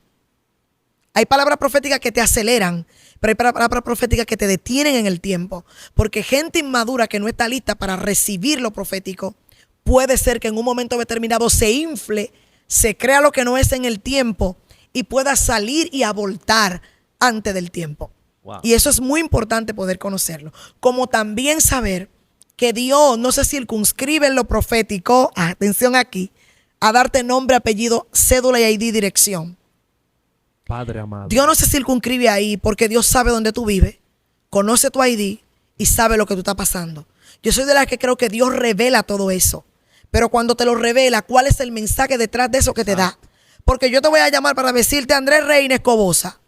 Hay palabras proféticas que te aceleran, pero hay palabras proféticas que te detienen en el tiempo. Porque gente inmadura que no está lista para recibir lo profético, puede ser que en un momento determinado se infle, se crea lo que no es en el tiempo y pueda salir y abortar antes del tiempo. Wow. Y eso es muy importante poder conocerlo. Como también saber que Dios no se circunscribe en lo profético, atención aquí, a darte nombre, apellido, cédula y ID, dirección. Padre amado. Dios no se circunscribe ahí porque Dios sabe dónde tú vives, conoce tu ID y sabe lo que tú estás pasando. Yo soy de las que creo que Dios revela todo eso. Pero cuando te lo revela, ¿cuál es el mensaje detrás de eso que te da? Porque yo te voy a llamar para decirte, Andrés Reina Escobosa,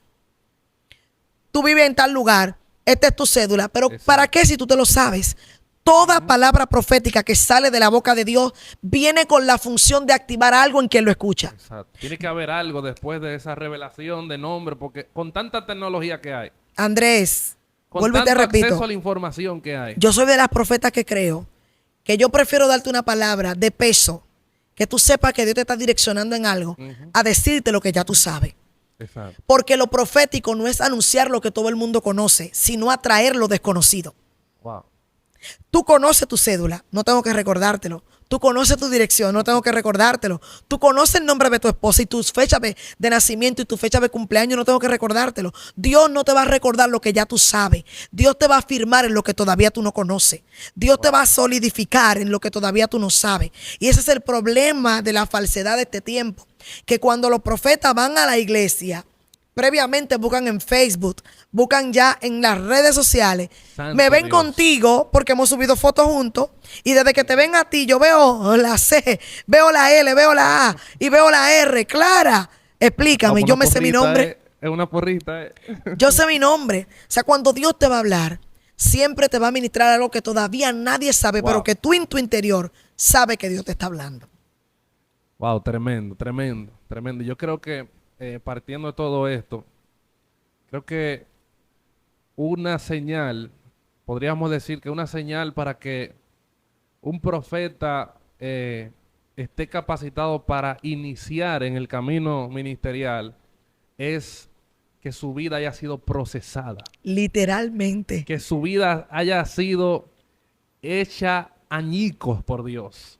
tú vives en tal lugar, esta es tu cédula. Pero Exacto. ¿para qué si tú te lo sabes? Toda palabra profética que sale de la boca de Dios viene con la función de activar algo en quien lo escucha. Exacto. Tiene que haber algo después de esa revelación de nombre, porque con tanta tecnología que hay, Andrés, con vuelvo y te tanto repito, acceso a la información que hay. yo soy de las profetas que creo que yo prefiero darte una palabra de peso, que tú sepas que Dios te está direccionando en algo, a decirte lo que ya tú sabes. Exacto. Porque lo profético no es anunciar lo que todo el mundo conoce, sino atraer lo desconocido. Wow. Tú conoces tu cédula, no tengo que recordártelo. Tú conoces tu dirección, no tengo que recordártelo. Tú conoces el nombre de tu esposa y tus fechas de nacimiento y tu fecha de cumpleaños, no tengo que recordártelo. Dios no te va a recordar lo que ya tú sabes. Dios te va a afirmar en lo que todavía tú no conoces. Dios te va a solidificar en lo que todavía tú no sabes. Y ese es el problema de la falsedad de este tiempo. Que cuando los profetas van a la iglesia, previamente buscan en Facebook, buscan ya en las redes sociales. Santo Me ven Dios. contigo porque hemos subido fotos juntos y desde que te ven a ti yo veo la C, veo la L, veo la A y veo la R. Clara, explícame, Como yo una me sé mi porrita, nombre. Es una porrita. Yo sé mi nombre. O sea, cuando Dios te va a hablar, siempre te va a ministrar algo que todavía nadie sabe, Wow. pero que tú en tu interior sabes que Dios te está hablando. Wow, tremendo, tremendo, tremendo. Yo creo que partiendo de todo esto, creo que una señal, podríamos decir que una señal para que un profeta esté capacitado para iniciar en el camino ministerial es que su vida haya sido procesada, Literalmente. que su vida haya sido hecha añicos por Dios,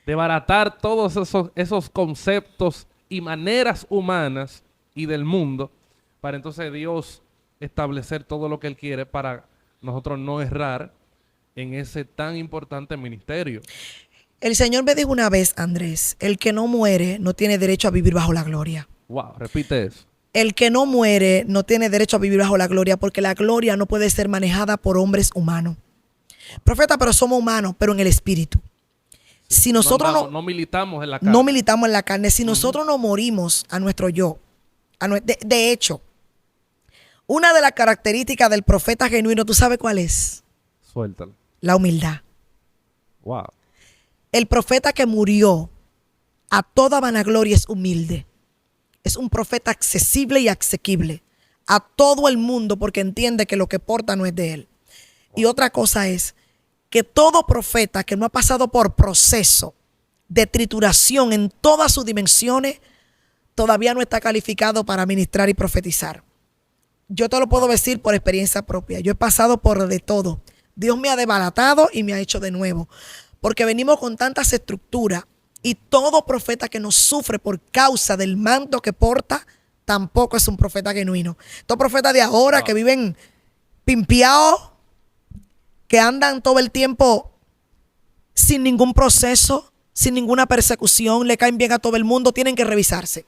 de baratar todos esos conceptos y maneras humanas y del mundo, para entonces Dios establecer todo lo que Él quiere para nosotros no errar en ese tan importante ministerio. El Señor me dijo una vez, Andrés, el que no muere no tiene derecho a vivir bajo la gloria. Wow, repite eso. El que no muere no tiene derecho a vivir bajo la gloria porque la gloria no puede ser manejada por hombres humanos. Profeta, pero somos humanos, pero en el espíritu. Si nosotros no militamos en la carne. no militamos en la carne, si nosotros no morimos a nuestro yo, de hecho, una de las características del profeta genuino, ¿tú sabes cuál es? Suéltalo. La humildad. Wow. El profeta que murió a toda vanagloria es humilde. Es un profeta accesible y asequible a todo el mundo porque entiende que lo que porta no es de él. Y otra cosa es que todo profeta que no ha pasado por proceso de trituración en todas sus dimensiones todavía no está calificado para ministrar y profetizar. Yo te lo puedo decir por experiencia propia. Yo he pasado por de todo. Dios me ha desbaratado y me ha hecho de nuevo. Porque venimos con tantas estructuras y todo profeta que nos sufre por causa del manto que porta, tampoco es un profeta genuino. Estos profetas de ahora que viven pimpeados, que andan todo el tiempo sin ningún proceso, sin ninguna persecución, le caen bien a todo el mundo, tienen que revisarse.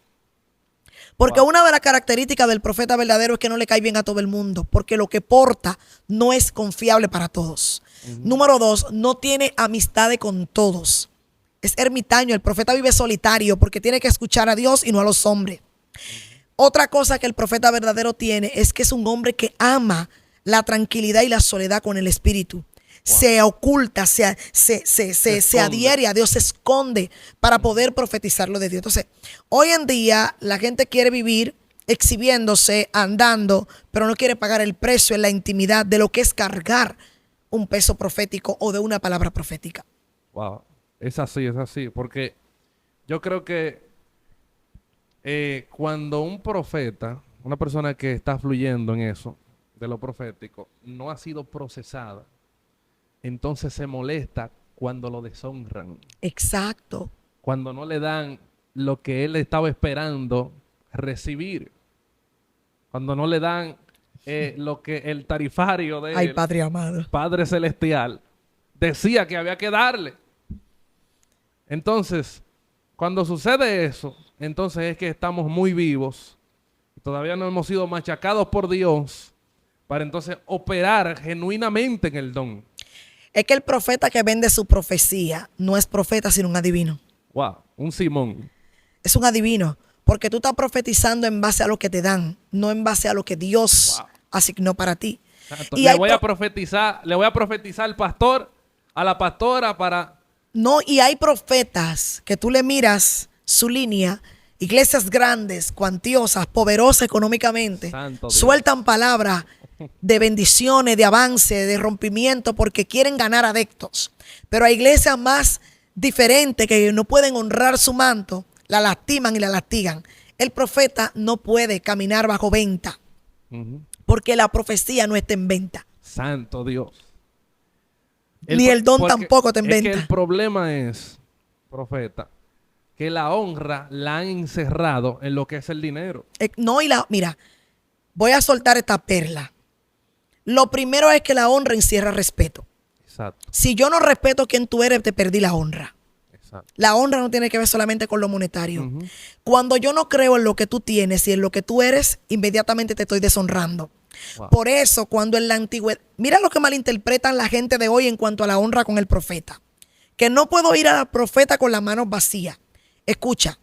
Porque una de las características del profeta verdadero es que no le cae bien a todo el mundo, porque lo que porta no es confiable para todos. Número 2, no tiene amistades con todos. Es ermitaño, el profeta vive solitario porque tiene que escuchar a Dios y no a los hombres. Otra cosa que el profeta verdadero tiene es que es un hombre que ama la tranquilidad y la soledad con el espíritu. Se oculta, se adhiere a Dios, se esconde para poder profetizar lo de Dios. Entonces, hoy en día la gente quiere vivir exhibiéndose, andando, pero no quiere pagar el precio en la intimidad de lo que es cargar un peso profético o de una palabra profética. Wow, es así, porque yo creo que cuando un profeta, una persona que está fluyendo en eso, de lo profético, no ha sido procesada, entonces se molesta cuando lo deshonran. Exacto. Cuando no le dan lo que él estaba esperando recibir. Cuando no le dan lo que el tarifario de Ay, él, Padre amado. Padre Celestial, decía que había que darle. Entonces, cuando sucede eso, entonces es que estamos muy vivos. Todavía no hemos sido machacados por Dios para entonces operar genuinamente en el don. Es que el profeta que vende su profecía no es profeta, sino un adivino. Wow, un Simón. Es un adivino, porque tú estás profetizando en base a lo que te dan, no en base a lo que Dios asignó para ti. Exacto. Y Le hay voy a pro- profetizar, le voy a profetizar al pastor, a la pastora para... no, y hay profetas que tú le miras su línea, iglesias grandes, cuantiosas, poderosas económicamente, Santo Dios. sueltan palabras de bendiciones, de avance, de rompimiento, porque quieren ganar adeptos. Pero hay iglesias más diferentes que no pueden honrar su manto, la lastiman y la lastigan. El profeta no puede caminar bajo venta, Ujú. porque la profecía no está en venta. Santo Dios. Ni el don porque tampoco está en es que venta. el problema es, profeta, que la honra la han encerrado en lo que es el dinero. No, mira, voy a soltar esta perla. Lo primero es que la honra encierra respeto. Exacto, Si yo no respeto quién tú eres, te perdí la honra. exacto. La honra no tiene que ver solamente con lo monetario. Ujú. Cuando yo no creo en lo que tú tienes y en lo que tú eres, inmediatamente te estoy deshonrando. Wow. Por eso, cuando en la antigüedad, mira lo que malinterpretan la gente de hoy en cuanto a la honra con el profeta. Que no puedo ir al profeta con las manos vacías. Escucha,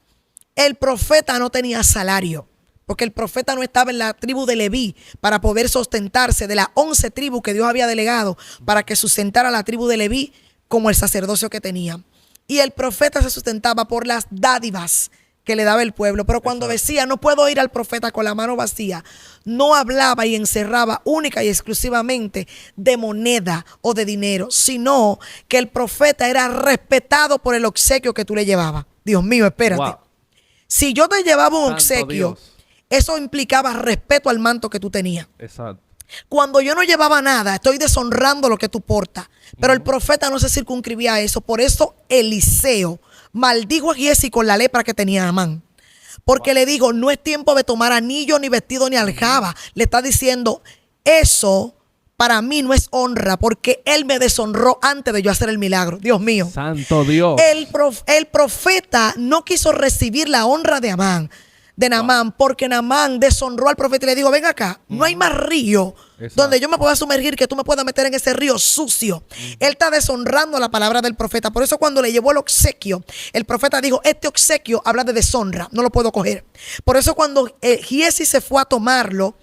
el profeta no tenía salario, porque el profeta no estaba en la tribu de Leví para poder sustentarse de las 11 tribus que Dios había delegado para que sustentara la tribu de Leví como el sacerdocio que tenía. Y el profeta se sustentaba por las dádivas que le daba el pueblo. Pero cuando Exacto. decía, no puedo ir al profeta con la mano vacía, no hablaba y encerraba única y exclusivamente de moneda o de dinero, sino que el profeta era respetado por el obsequio que tú le llevabas. Dios mío, espérate. Wow. Si yo te llevaba un Santo obsequio, Dios. eso implicaba respeto al manto que tú tenías. Exacto. Cuando yo no llevaba nada, estoy deshonrando lo que tú portas. Pero el profeta no se circunscribía a eso. Por eso Eliseo maldijo a Giesi con la lepra que tenía Amán. Porque le digo, no es tiempo de tomar anillo, ni vestido, ni aljaba. Le está diciendo, eso para mí no es honra, porque él me deshonró antes de yo hacer el milagro. Dios mío. Santo Dios. El profeta no quiso recibir la honra de Amán, de Naamán, porque Naamán deshonró al profeta y le dijo, ven acá, no hay más río Exacto. donde yo me pueda sumergir que tú me puedas meter en ese río sucio. Él está deshonrando la palabra del profeta. Por eso cuando le llevó el obsequio, el profeta dijo, este obsequio habla de deshonra, no lo puedo coger. Por eso cuando Giesi se fue a tomarlo,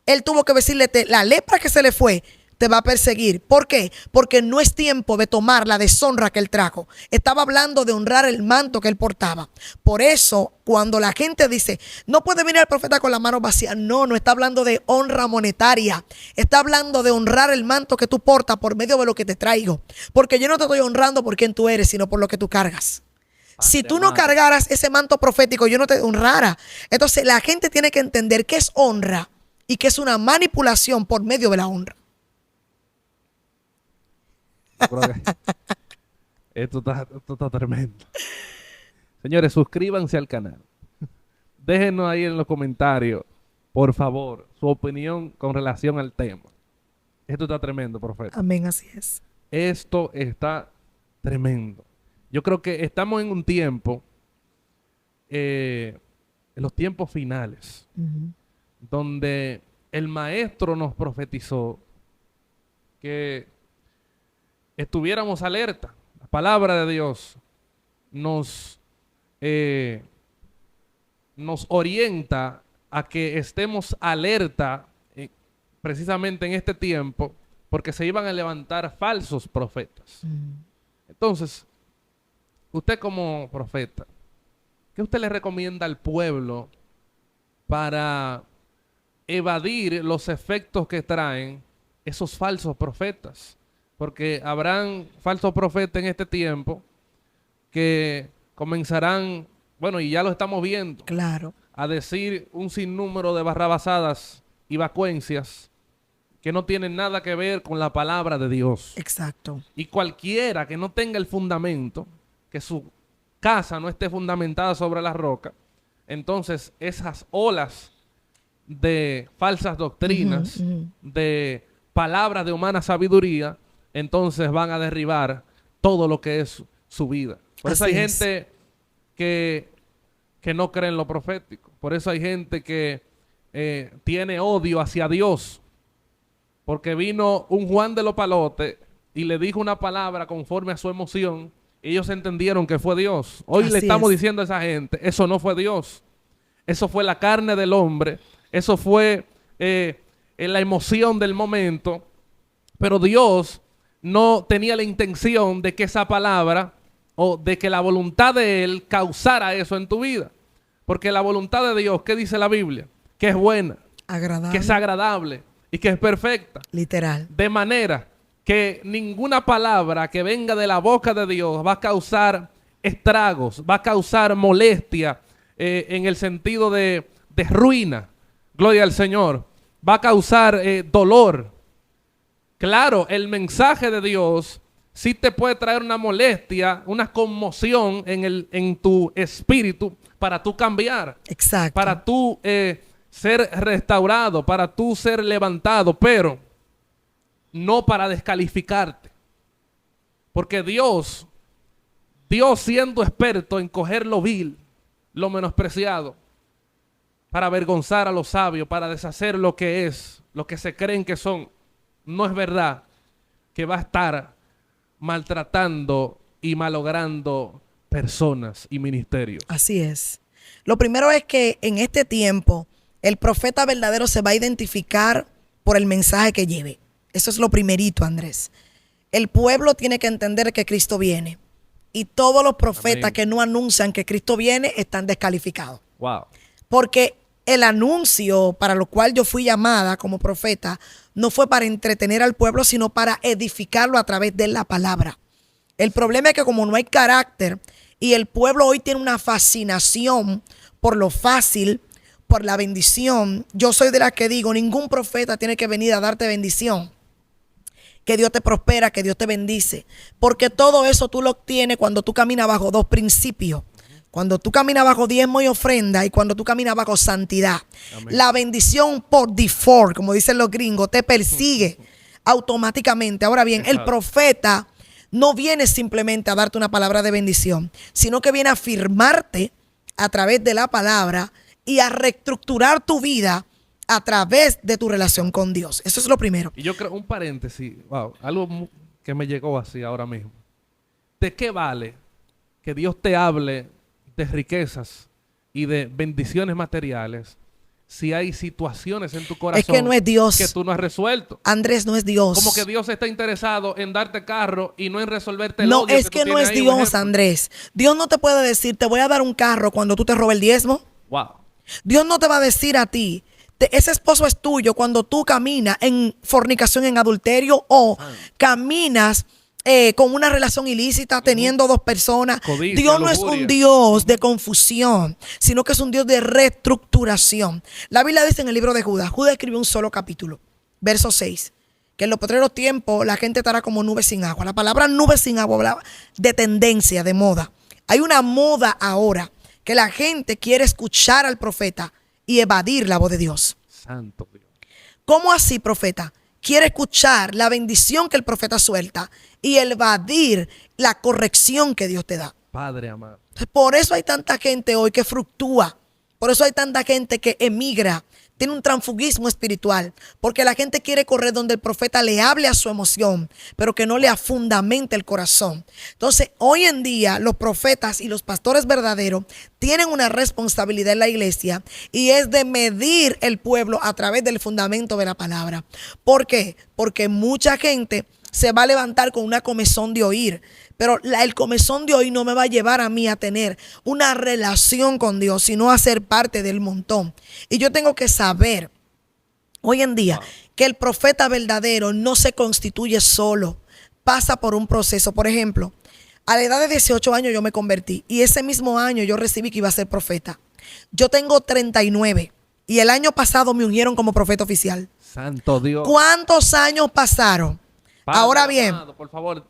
él tuvo que decirle, la lepra que se le fue te va a perseguir. ¿Por qué? Porque no es tiempo de tomar la deshonra que él trajo. Estaba hablando de honrar el manto que él portaba. Por eso, cuando la gente dice, no puede venir el profeta con la mano vacía, no está hablando de honra monetaria. Está hablando de honrar el manto que tú portas por medio de lo que te traigo. Porque yo no te estoy honrando por quién tú eres, sino por lo que tú cargas. Si tú no cargaras ese manto profético, yo no te honrara. Entonces, la gente tiene que entender qué es honra y qué es una manipulación por medio de la honra. Yo creo que esto está tremendo. Señores, suscríbanse al canal. Déjenos ahí en los comentarios, por favor, su opinión con relación al tema. Esto está tremendo, profeta. Amén, así es. Esto está tremendo. Yo creo que estamos en un tiempo, en los tiempos finales, donde el maestro nos profetizó que estuviéramos alerta. La palabra de Dios nos orienta a que estemos alerta precisamente en este tiempo, porque se iban a levantar falsos profetas. Entonces, usted como profeta, ¿qué usted le recomienda al pueblo para evadir los efectos que traen esos falsos profetas? Porque habrán falsos profetas en este tiempo que comenzarán, bueno, y ya lo estamos viendo, Claro. a decir un sinnúmero de barrabasadas y vacuencias que no tienen nada que ver con la palabra de Dios. Exacto. Y cualquiera que no tenga el fundamento, que su casa no esté fundamentada sobre la roca, entonces esas olas de falsas doctrinas, de palabras de humana sabiduría, entonces van a derribar todo lo que es su vida. Por eso hay gente que no cree en lo profético. Por eso hay gente que tiene odio hacia Dios. Porque vino un Juan de los Palotes y le dijo una palabra conforme a su emoción. Y ellos entendieron que fue Dios. Hoy le estamos diciendo a esa gente, eso no fue Dios. Eso fue la carne del hombre. Eso fue en la emoción del momento, pero Dios no tenía la intención de que esa palabra o de que la voluntad de Él causara eso en tu vida. Porque la voluntad de Dios, ¿qué dice la Biblia? Que es buena, Agradable. que es agradable y que es perfecta. Literal. De manera que ninguna palabra que venga de la boca de Dios va a causar estragos, va a causar molestia en el sentido de ruina. Gloria al Señor. Va a causar dolor. Claro, el mensaje de Dios sí te puede traer una molestia, una conmoción en tu espíritu para tú cambiar. Exacto. Para tú ser restaurado, para tú ser levantado, pero no para descalificarte. Porque Dios siendo experto en coger lo vil, lo menospreciado, para avergonzar a los sabios, para deshacer lo que es, lo que se creen que son, no es verdad que va a estar maltratando y malogrando personas y ministerios. Así es. Lo primero es que en este tiempo el profeta verdadero se va a identificar por el mensaje que lleve. Eso es lo primerito, Andrés. El pueblo tiene que entender que Cristo viene. Y todos los profetas que no anuncian que Cristo viene están descalificados. Wow. Porque el anuncio para lo cual yo fui llamada como profeta no fue para entretener al pueblo, sino para edificarlo a través de la palabra. El problema es que como no hay carácter y el pueblo hoy tiene una fascinación por lo fácil, por la bendición, yo soy de las que digo, ningún profeta tiene que venir a darte bendición. Que Dios te prospera, que Dios te bendice. Porque todo eso tú lo obtienes cuando tú caminas bajo dos principios. Cuando tú caminas bajo diezmo y ofrenda y cuando tú caminas bajo santidad. Amén. La bendición por default, como dicen los gringos, te persigue automáticamente. Ahora bien, el profeta no viene simplemente a darte una palabra de bendición, sino que viene a afirmarte a través de la palabra y a reestructurar tu vida a través de tu relación con Dios. Eso es lo primero. Y yo creo, un paréntesis, wow, algo que me llegó así ahora mismo. ¿De qué vale que Dios te hable de riquezas y de bendiciones materiales si hay situaciones en tu corazón es que no es Dios que tú no has resuelto? Andrés, no es Dios. Como que Dios está interesado en darte carro y no en resolverte el no, odio es que no es ahí, Dios, Andrés. Dios no te puede decir, te voy a dar un carro cuando tú te robes el diezmo. Wow. Dios no te va a decir a ti, ese esposo es tuyo cuando tú caminas en fornicación, en adulterio o caminas con una relación ilícita teniendo dos personas. Codicia, Dios no lujuria. es un Dios de confusión, sino que es un Dios de reestructuración. La Biblia dice en el libro de Judas, Judas escribió un solo capítulo, verso 6, que en los postreros tiempos la gente estará como nubes sin agua. La palabra nubes sin agua habla de tendencia, de moda. Hay una moda ahora que la gente quiere escuchar al profeta y evadir la voz de Dios. Santo Dios. ¿Cómo así, profeta? Quiere escuchar la bendición que el profeta suelta y evadir la corrección que Dios te da. Padre amado. Por eso hay tanta gente hoy que fluctúa. Por eso hay tanta gente que emigra. Tiene un transfugismo espiritual. Porque la gente quiere correr donde el profeta le hable a su emoción, pero que no le afundamente el corazón. Entonces, hoy en día, los profetas y los pastores verdaderos tienen una responsabilidad en la iglesia y es de medir el pueblo a través del fundamento de la palabra. ¿Por qué? Porque mucha gente se va a levantar con una comezón de oír. Pero el comezón de hoy no me va a llevar a mí a tener una relación con Dios, sino a ser parte del montón. Y yo tengo que saber, hoy en día, que el profeta verdadero no se constituye solo, pasa por un proceso. Por ejemplo, a la edad de 18 años yo me convertí y ese mismo año yo recibí que iba a ser profeta. Yo tengo 39 y el año pasado me ungieron como profeta oficial. Santo Dios. ¿Cuántos años pasaron? Padre Ahora bien, amado, por favor,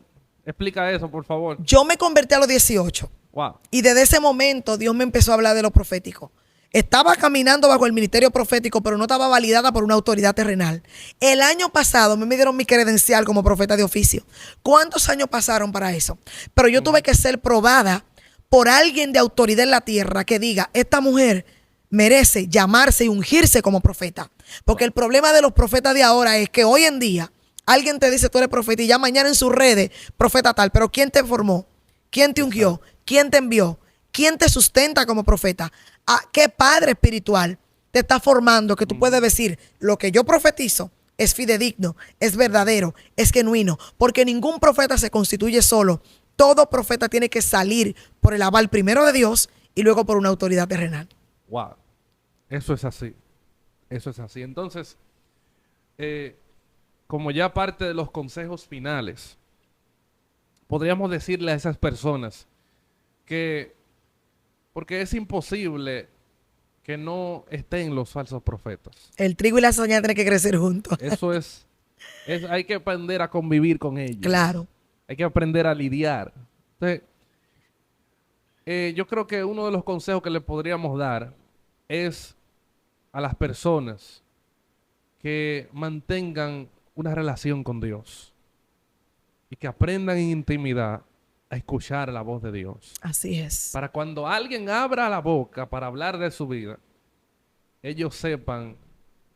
explica eso, por favor. yo me convertí a los 18. Wow. Y desde ese momento Dios me empezó a hablar de lo profético. Estaba caminando bajo el ministerio profético, pero no estaba validada por una autoridad terrenal. El año pasado me dieron mi credencial como profeta de oficio. ¿Cuántos años pasaron para eso? Pero yo tuve que ser probada por alguien de autoridad en la tierra que diga, esta mujer merece llamarse y ungirse como profeta. Porque el problema de los profetas de ahora es que hoy en día alguien te dice tú eres profeta y ya mañana en sus redes, profeta tal. Pero ¿quién te formó? ¿Quién te ungió? ¿Quién te envió? ¿Quién te sustenta como profeta? ¿A qué padre espiritual te está formando, que tú puedes decir, lo que yo profetizo es fidedigno, es verdadero, es genuino, porque ningún profeta se constituye solo. Todo profeta tiene que salir por el aval primero de Dios y luego por una autoridad terrenal. Wow. Eso es así. Eso es así. Entonces, como ya parte de los consejos finales, podríamos decirle a esas personas que, porque es imposible que no estén los falsos profetas. El trigo y la cizaña tienen que crecer juntos. Eso hay que aprender a convivir con ellos. Claro. Hay que aprender a lidiar. Entonces, yo creo que uno de los consejos que le podríamos dar es a las personas que mantengan una relación con Dios y que aprendan en intimidad a escuchar la voz de Dios. Así es. Para cuando alguien abra la boca para hablar de su vida, ellos sepan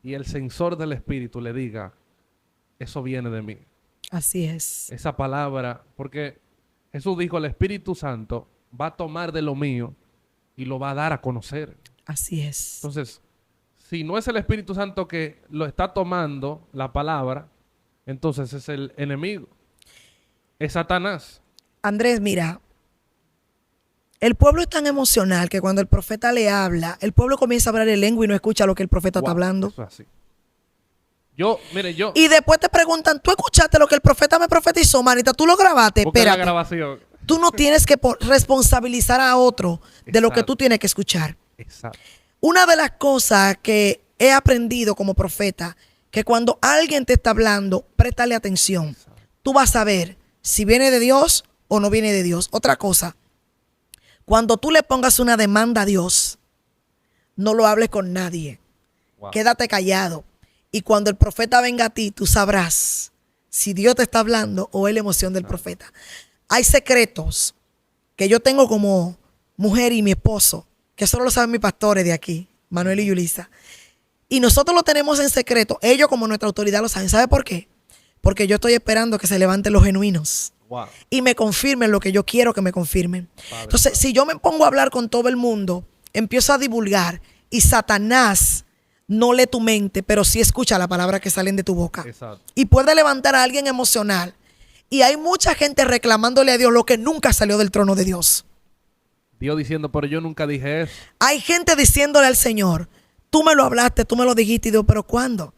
y el sensor del Espíritu le diga, eso viene de mí. Así es. Esa palabra, porque Jesús dijo, el Espíritu Santo va a tomar de lo mío y lo va a dar a conocer. Así es. Entonces, si no es el Espíritu Santo que lo está tomando la palabra, entonces es el enemigo. Es Satanás. Andrés, mira, el pueblo es tan emocional que cuando el profeta le habla, el pueblo comienza a hablar en lengua y no escucha lo que el profeta está hablando. Eso es así. Mire, Y después te preguntan, ¿tú escuchaste lo que el profeta me profetizó, manita? ¿Tú lo grabaste? busca la Espérate. grabación. Tú no tienes que responsabilizar a otro de lo que tú tienes que escuchar. Exacto. Una de las cosas que he aprendido como profeta, que cuando alguien te está hablando, préstale atención. Tú vas a ver si viene de Dios o no viene de Dios. Otra cosa, cuando tú le pongas una demanda a Dios, no lo hables con nadie. Wow. Quédate callado. Y cuando el profeta venga a ti, tú sabrás si Dios te está hablando o es la emoción del profeta. Hay secretos que yo tengo como mujer y mi esposo, que solo lo saben mis pastores de aquí, Manuel y Yulisa. Y nosotros lo tenemos en secreto. Ellos como nuestra autoridad lo saben. ¿Sabe por qué? Porque yo estoy esperando que se levanten los genuinos. Wow. Y me confirmen lo que yo quiero que me confirmen. Padre, Entonces, si yo me pongo a hablar con todo el mundo, empiezo a divulgar y Satanás no lee tu mente, pero sí escucha la palabra que salen de tu boca. Exacto. Y puede levantar a alguien emocional. Y hay mucha gente reclamándole a Dios lo que nunca salió del trono de Dios. Dios diciendo, pero yo nunca dije eso. Hay gente diciéndole al Señor, tú me lo hablaste, tú me lo dijiste, y Dios, pero ¿cuándo?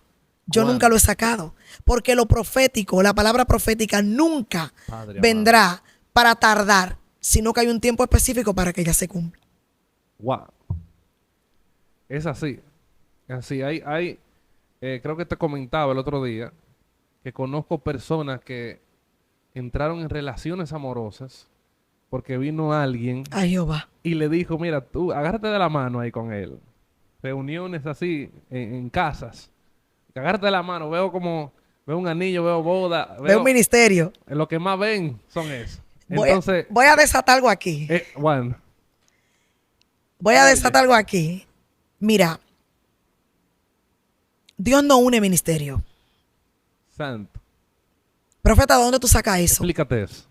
Yo ¿Cuándo? nunca lo he sacado. Porque lo profético, la palabra profética nunca Padre vendrá para tardar, sino que hay un tiempo específico para que ella se cumpla. Wow. Es así. Es así. Creo que te comentaba el otro día que conozco personas que entraron en relaciones amorosas porque vino alguien Ay, Jehová. y le dijo, mira, tú agárrate de la mano ahí con él. Reuniones así en casas. Agárrate de la mano. Veo un anillo, veo boda. Veo un ministerio. Lo que más ven son eso. Entonces, voy a desatar algo aquí. Bueno. Voy a desatar algo aquí. Mira, Dios no une ministerio. Santo. Profeta, ¿de dónde tú sacas eso? Explícate eso.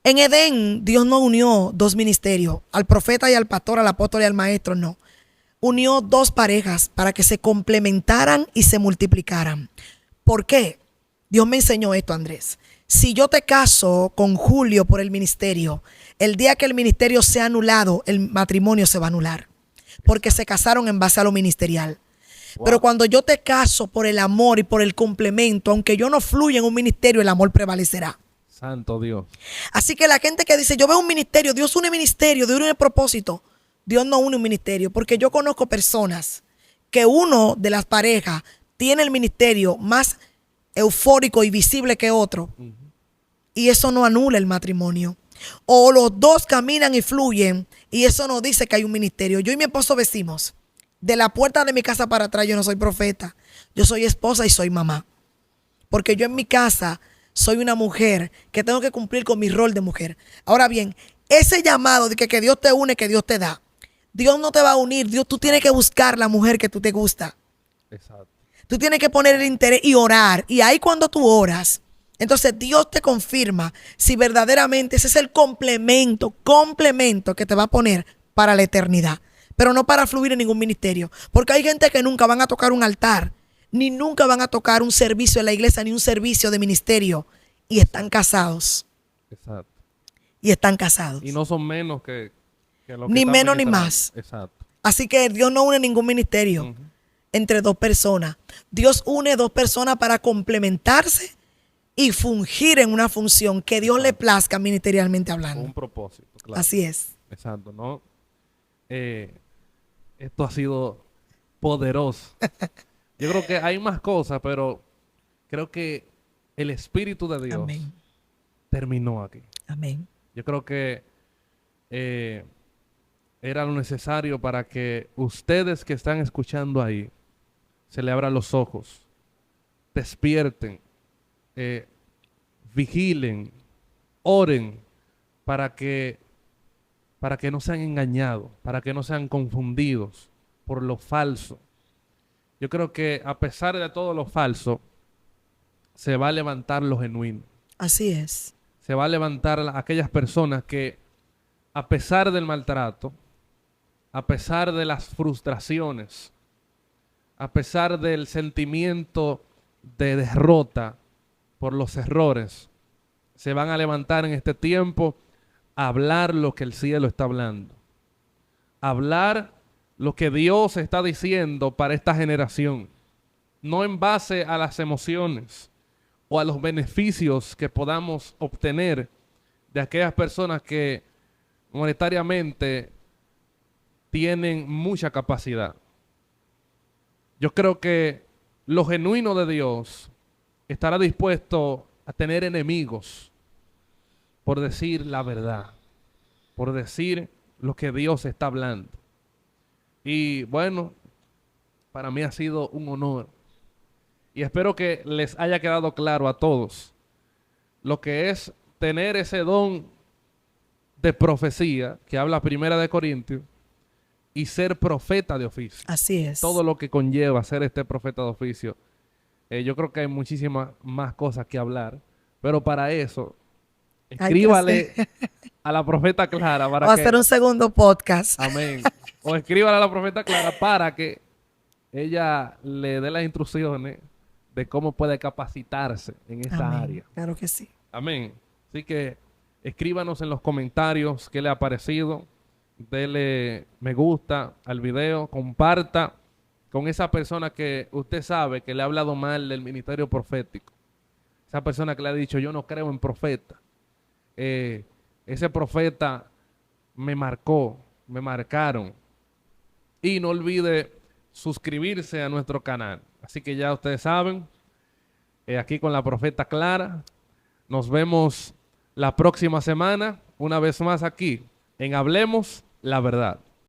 En Edén, Dios no unió dos ministerios, al profeta y al pastor, al apóstol y al maestro, no. Unió dos parejas para que se complementaran y se multiplicaran. ¿Por qué? Dios me enseñó esto, Andrés. Si yo te caso con Julio por el ministerio, el día que el ministerio sea anulado, el matrimonio se va a anular. Porque se casaron en base a lo ministerial. Wow. Pero cuando yo te caso por el amor y por el complemento, aunque yo no fluya en un ministerio, el amor prevalecerá. Santo Dios. Así que la gente que dice, yo veo un ministerio, Dios une ministerio, Dios une propósito. Dios no une un ministerio, porque yo conozco personas que uno de las parejas tiene el ministerio más eufórico y visible que otro. Y eso no anula el matrimonio. O los dos caminan y fluyen y eso no dice que hay un ministerio. Yo y mi esposo decimos, de la puerta de mi casa para atrás yo no soy profeta. Yo soy esposa y soy mamá. Porque yo en mi casa soy una mujer que tengo que cumplir con mi rol de mujer. Ahora bien, ese llamado de que Dios te une, que Dios te da. Dios no te va a unir. Tú tienes que buscar la mujer que tú te gusta. Exacto. Tú tienes que poner el interés y orar. Y ahí cuando tú oras, entonces Dios te confirma si verdaderamente ese es el complemento que te va a poner para la eternidad. pero no para fluir en ningún ministerio. Porque hay gente que nunca van a tocar un altar, ni nunca van a tocar un servicio en la iglesia, ni un servicio de ministerio, y están casados. Exacto. Y están casados. Y no son menos que lo que Ni están menos ni ministrando. más. Exacto. Así que Dios no une ningún ministerio entre dos personas. Dios une dos personas para complementarse y fungir en una función que Dios le plazca ministerialmente Con hablando. un propósito, claro. Así es. Exacto, ¿no? Esto ha sido poderoso. Yo creo que hay más cosas, pero creo que el Espíritu de Dios Amén. terminó aquí. Amén. Yo creo que era lo necesario para que ustedes que están escuchando ahí se le abran los ojos, despierten, vigilen, oren para que no sean engañados, para que no sean confundidos por lo falso. Yo creo que a pesar de todo lo falso, se va a levantar lo genuino. Así es. Se va a levantar aquellas personas que, a pesar del maltrato, a pesar de las frustraciones, a pesar del sentimiento de derrota por los errores, se van a levantar en este tiempo a hablar lo que el cielo está hablando. Hablar lo que Dios está diciendo para esta generación. No en base a las emociones o a los beneficios que podamos obtener de aquellas personas que monetariamente tienen mucha capacidad. Yo creo que lo genuino de Dios estará dispuesto a tener enemigos por decir la verdad, por decir lo que Dios está hablando. Y bueno, para mí ha sido un honor. Y espero que les haya quedado claro a todos lo que es tener ese don de profecía que habla Primera de Corintios y ser profeta de oficio. Así es. Todo lo que conlleva ser este profeta de oficio. Yo creo que hay muchísimas más cosas que hablar, pero para eso escríbale a la profeta Clara para Vamos que... a hacer un segundo podcast. Amén. O escríbale a la profeta Clara para que ella le dé las instrucciones de cómo puede capacitarse en esa Amén. área. Claro que sí. Amén. Así que escríbanos en los comentarios qué le ha parecido. Dele me gusta al video, comparta con esa persona que usted sabe que le ha hablado mal del ministerio profético. Esa persona que le ha dicho, yo no creo en profeta. Ese profeta me marcó, me marcaron. Y no olvide suscribirse a nuestro canal. Así que ya ustedes saben, aquí con la profeta Clara. Nos vemos la próxima semana, una vez más aquí, en Hablemos la Verdad.